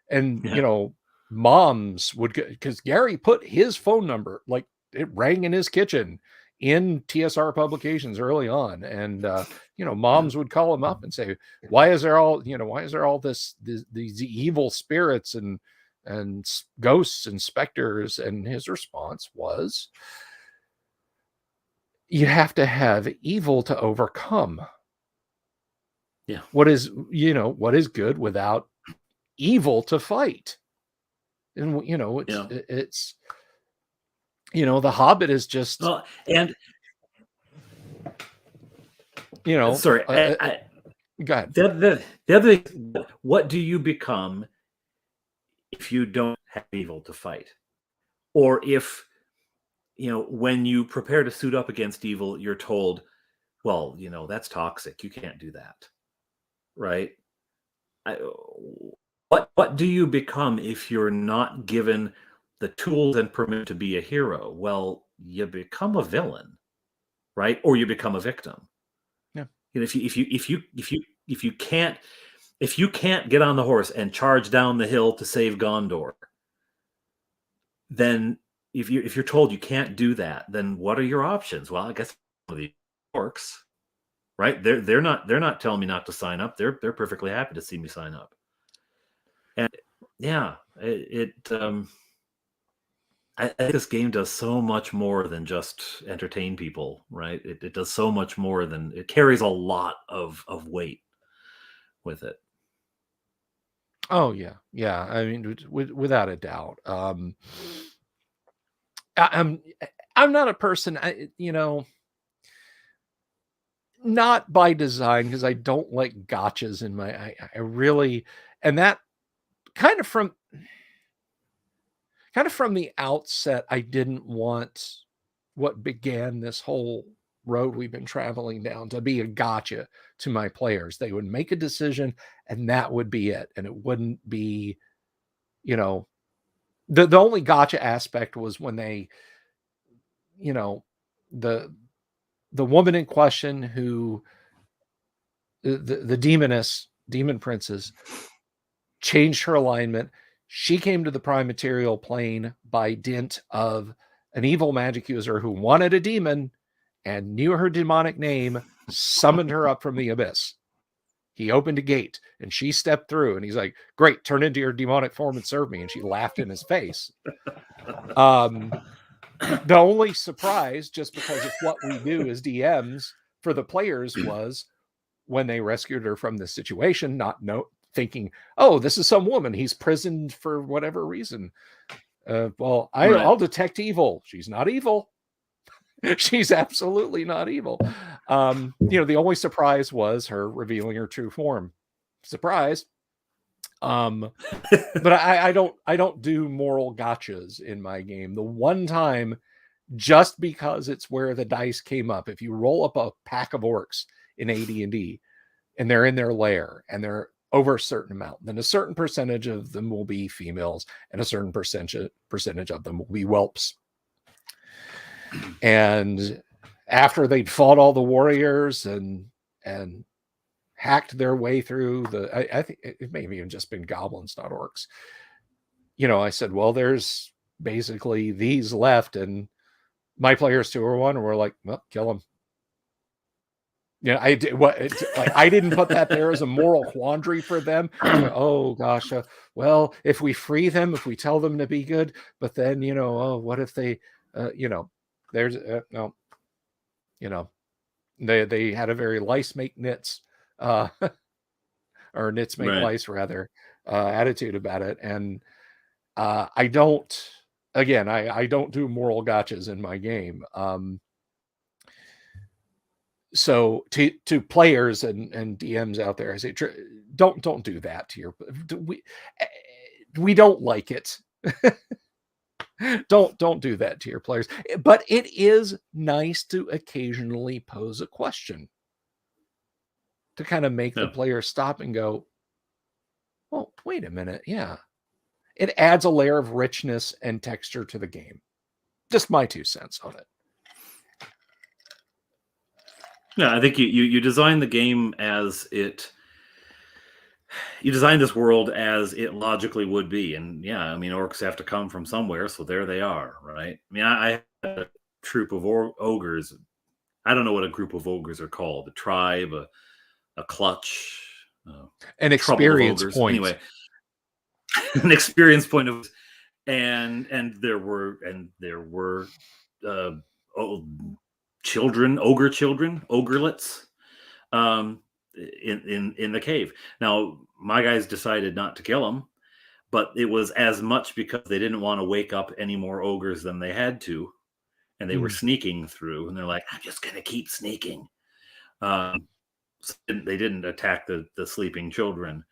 And, Yeah. moms would get, because Gary put his phone number, like, it rang in his kitchen in TSR publications early on. And, moms would call him up and say, why is there all these evil spirits and ghosts and specters? And his response was, you have to have evil to overcome. Yeah. What is good without evil to fight? And it's the Hobbit is just, Well, and sorry, go ahead. the other thing, what do you become if you don't have evil to fight? Or if, when you prepare to suit up against evil, you're told, well, that's toxic, you can't do that, right? What do you become if you're not given the tools and permission to be a hero? Well, you become a villain, right? Or you become a victim. Yeah. If you can't get on the horse and charge down the hill to save Gondor, then if you're told you can't do that, then what are your options? Well, I guess one of the orcs, right? They're not telling me not to sign up. They're perfectly happy to see me sign up. And yeah, I think this game does so much more than just entertain people, right? It does so much more than, it carries a lot of weight with it. Oh yeah. I mean, without a doubt. I'm not a person, not by design, because I don't like gotchas in my, I really, and that kind of from kind of from the outset, I didn't want what began this whole road we've been traveling down to be a gotcha to my players. They would make a decision and that would be it. And it wouldn't be, you know, the only gotcha aspect was when they, you know, the woman in question who the demon princess changed her alignment. She came to the prime material plane by dint of an evil magic user who wanted a demon and knew her demonic name, summoned her up from the abyss. He opened a gate and she stepped through and he's like, great, turn into your demonic form and serve me. And she laughed in his face. The only surprise, just because it's what we do as DMs for the players, was when they rescued her from the situation, thinking, oh, this is some woman he's prisoned for whatever reason. I'll detect evil. She's not evil. She's absolutely not evil. The only surprise was her revealing her true form. Surprise. But I don't do moral gotchas in my game. The one time, just because it's where the dice came up, if you roll up a pack of orcs in AD&D and they're in their lair and they're over a certain amount, then a certain percentage of them will be females and a certain percentage of them will be whelps. And after they'd fought all the warriors and hacked their way through I think it may have even just been goblins, not orcs. I said, well, there's basically these left, and my players 2 or 1 were like, well, kill them. I didn't put that there as a moral quandary for them. Oh gosh, well, if we free them, if we tell them to be good, but then what if they, there's no, they had a very lice make knits, or knits make lice rather, attitude about it, and I don't. Again, I don't do moral gotchas in my game. So to players and DMs out there, I say, don't do that to your. We don't like it. Don't do that to your players. But it is nice to occasionally pose a question to kind of make the player stop and go, well, wait a minute. Yeah. It adds a layer of richness and texture to the game. Just my 2 cents on it. Yeah, I think you design the game as it. You design this world as it logically would be, and yeah, I mean, orcs have to come from somewhere, so there they are, right? I mean, I had a troop of ogres. I don't know what a group of ogres are called. A tribe, a clutch, an experience point. Anyway, an experience point of, and there were children, ogrelets, in the cave. Now, my guys decided not to kill them, but it was as much because they didn't want to wake up any more ogres than they had to, and they were sneaking through, and they're like, I'm just gonna keep sneaking. So they didn't attack the sleeping children,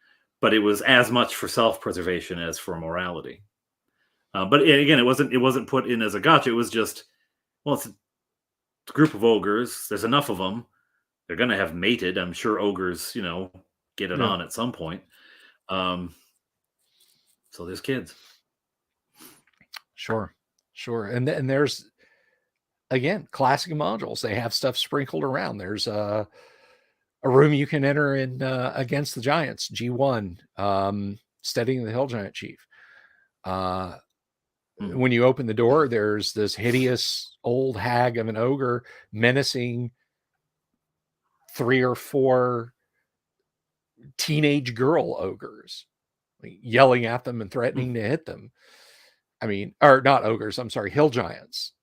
but it was as much for self-preservation as for morality. But again, it wasn't put in as a gotcha. It was just, well, it's a group of ogres. There's enough of them. They're going to have mated. I'm sure ogres, get it on at some point. So there's kids. Sure. And there's, again, classic modules. They have stuff sprinkled around. There's a room you can enter in against the giants, G1, studying the hill giant chief. When you open the door, there's this hideous old hag of an ogre menacing 3 or 4 teenage girl ogres, yelling at them and threatening to hit them. I mean, or not ogres, I'm sorry, hill giants,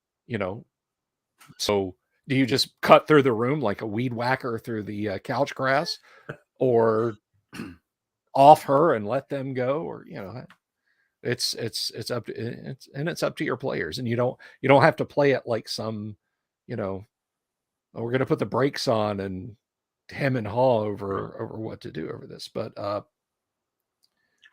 So do you just cut through the room like a weed whacker through the couch grass, or off her and let them go? Or, it's up to it's up to your players, and you don't have to play it like some, we're going to put the brakes on and hem and haw over what to do over this. But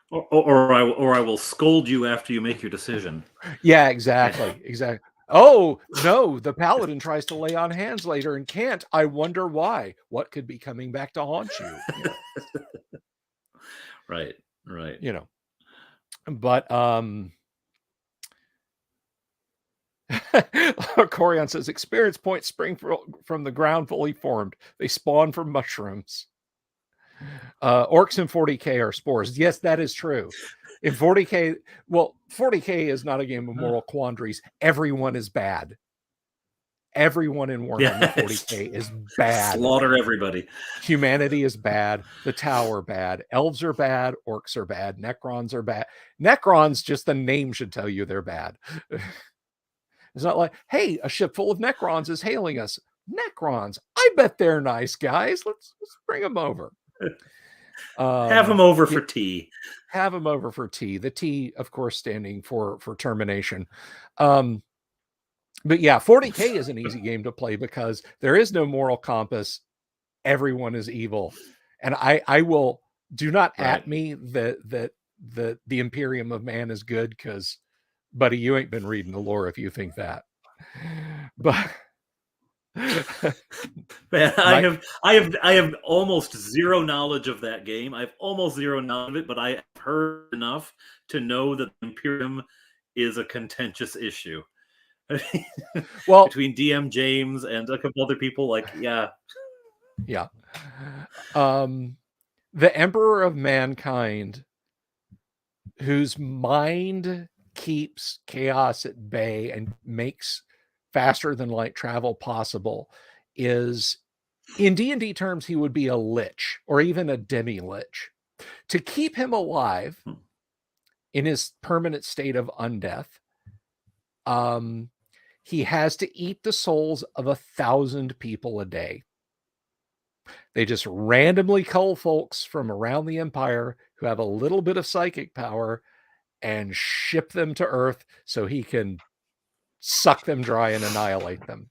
Or I will scold you after you make your decision. Yeah, exactly. Exactly. Oh, no, the paladin tries to lay on hands later and can't. I wonder why. What could be coming back to haunt you? Right. Right. But Corian says experience points spring from the ground fully formed. They spawn from mushrooms. Orcs in 40K are spores. Yes, that is true. In 40K, well, 40K is not a game of moral quandaries. Everyone is bad. Everyone in Warhammer 40K is bad. Slaughter everybody. Humanity is bad. The Tower bad. Elves are bad. Orcs are bad. Necrons are bad. Necrons, just the name should tell you they're bad. It's not like, hey, a ship full of Necrons is hailing us. Necrons, I bet they're nice guys. Let's bring them over. Have them over for tea. Have them over for tea. The T, of course, standing for termination. But yeah, 40K is an easy game to play because there is no moral compass. Everyone is evil, and I will do not at me that the Imperium of Man is good, because, buddy, you ain't been reading the lore if you think that. But man, I have almost zero knowledge of that game. I have almost zero knowledge of it, but I have heard enough to know that Imperium is a contentious issue. Well, between DM James and a couple other people, yeah. The Emperor of Mankind, whose mind keeps chaos at bay and makes faster than light travel possible, is, in D&D terms, he would be a lich or even a demi-lich. To keep him alive in his permanent state of undeath, he has to eat the souls of 1,000 people a day. They just randomly cull folks from around the Empire who have a little bit of psychic power and ship them to Earth so he can suck them dry and annihilate them.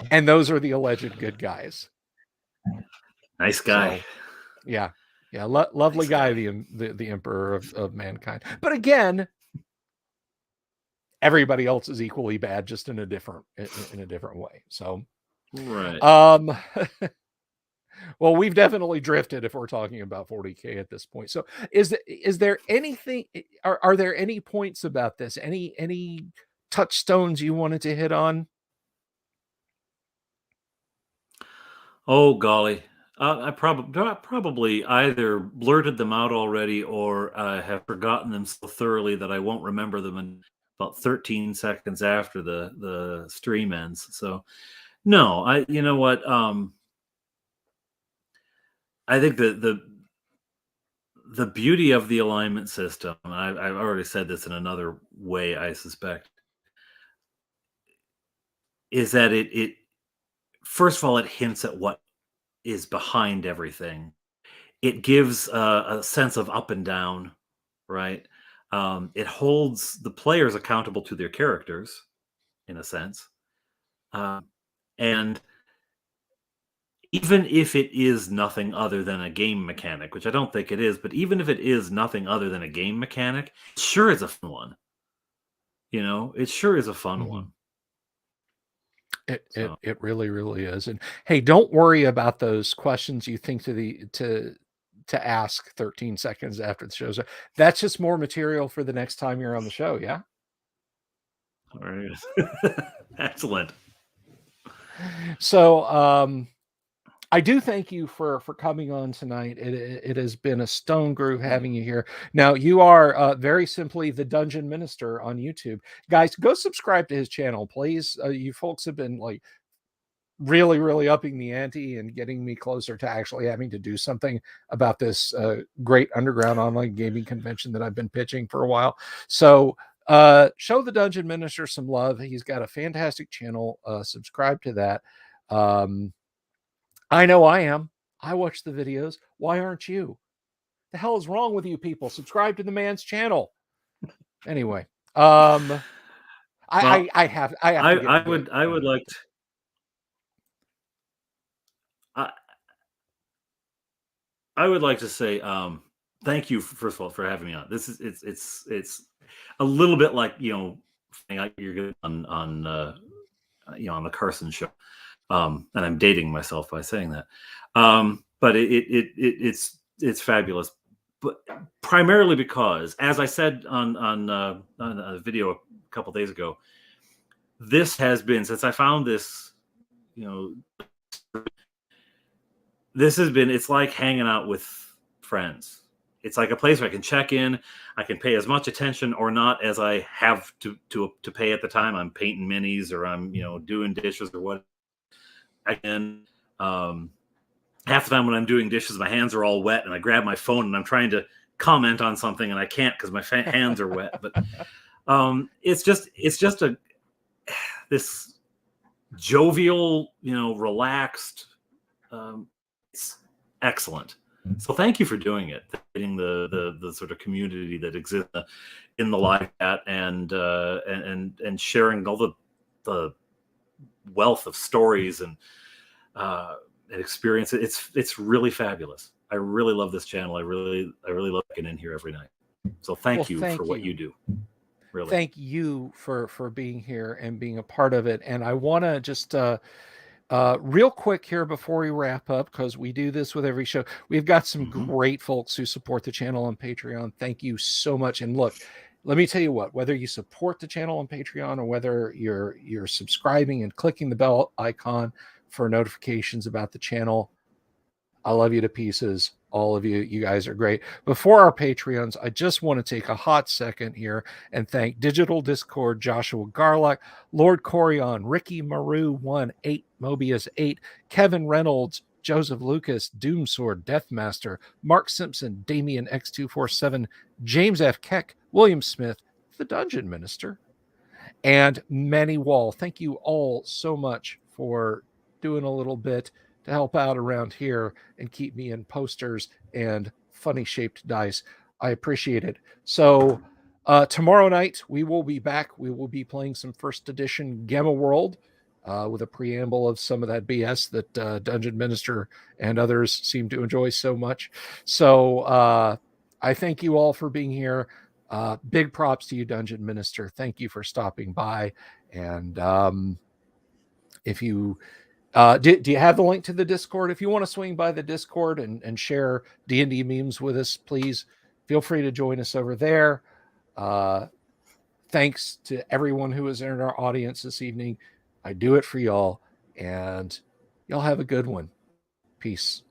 And those are the alleged good guys. Nice guy. So, yeah. Lovely nice guy, the Emperor of Mankind. But again, everybody else is equally bad, just in a different way. So, right. Well, we've definitely drifted if we're talking about 40K at this point. So is there anything, are there any points about this? Any touchstones you wanted to hit on? Oh, golly. I probably either blurted them out already or have forgotten them so thoroughly that I won't remember them in about 13 seconds after the stream ends. So, no, you know what? I think the beauty of the alignment system, I've already said this in another way, I suspect, is that it first of all, it hints at what is behind everything. It gives a sense of up and down, right? It holds the players accountable to their characters, in a sense. And even if it is nothing other than a game mechanic, which I don't think it is, but even if it is nothing other than a game mechanic, it sure is a fun one. It sure is a fun one. It really, really is. And hey, don't worry about those questions you think to ask 13 seconds after the show's. That's just more material for the next time you're on the show. Yeah. All right. Excellent. So, I do thank you for coming on tonight. It has been a stone groove having you here. Now, you are very simply the Dungeon Minister on YouTube. Guys, go subscribe to his channel, please. You folks have been like really, really upping the ante and getting me closer to actually having to do something about this great underground online gaming convention that I've been pitching for a while. So show the Dungeon Minister some love. He's got a fantastic channel. Subscribe to that. I know I am. I watch the videos. Why aren't you? The hell is wrong with you people? Subscribe to the man's channel. Anyway, I would like to. I would like to say thank you first of all for having me on. This is it's a little bit like you're good on on the Carson show, and I'm dating myself by saying that, but it's fabulous, but primarily because, as I said on a video a couple days ago, this has been, since I found this, this has been, it's like hanging out with friends. It's like a place where I can check in. I can pay as much attention or not as I have to pay at the time. I'm painting minis, or I'm doing dishes, or what. I can half the time when I'm doing dishes, my hands are all wet, and I grab my phone and I'm trying to comment on something, and I can't because my hands are wet. But it's just this jovial, relaxed. It's excellent. So thank you for doing it, creating the sort of community that exists in the live chat, and sharing all the wealth of stories and experience. It's really fabulous. I really love this channel. I really love getting in here every night. So thank you for what you do. Really. Thank you for being here and being a part of it. And I want to just real quick here before we wrap up, because we do this with every show. We've got some great folks who support the channel on Patreon. Thank you so much. And look, let me tell you what, whether you support the channel on Patreon or whether you're subscribing and clicking the bell icon for notifications about the channel, I love you to pieces. All of you. You guys are great. Before our Patreons, I just want to take a hot second here and thank Digital Discord, Joshua Garlock, Lord Corion, Ricky Maru 1-8, Mobius 8, Kevin Reynolds, Joseph Lucas, Doomsword, Deathmaster, Mark Simpson, Damian X247, James F. Keck, William Smith, the Dungeon Minister, and Manny Wall. Thank you all so much for doing a little bit to help out around here and keep me in posters and funny shaped dice. I appreciate it. So tomorrow night we will be back. We will be playing some first edition Gamma World with a preamble of some of that BS that Dungeon Minister and others seem to enjoy so much. So I thank you all for being here. Big props to you, Dungeon Minister. Thank you for stopping by. And if you do you have the link to the Discord? If you want to swing by the Discord and share D&D memes with us, please feel free to join us over there. Thanks to everyone who is in our audience this evening. I do it for y'all, and y'all have a good one. Peace.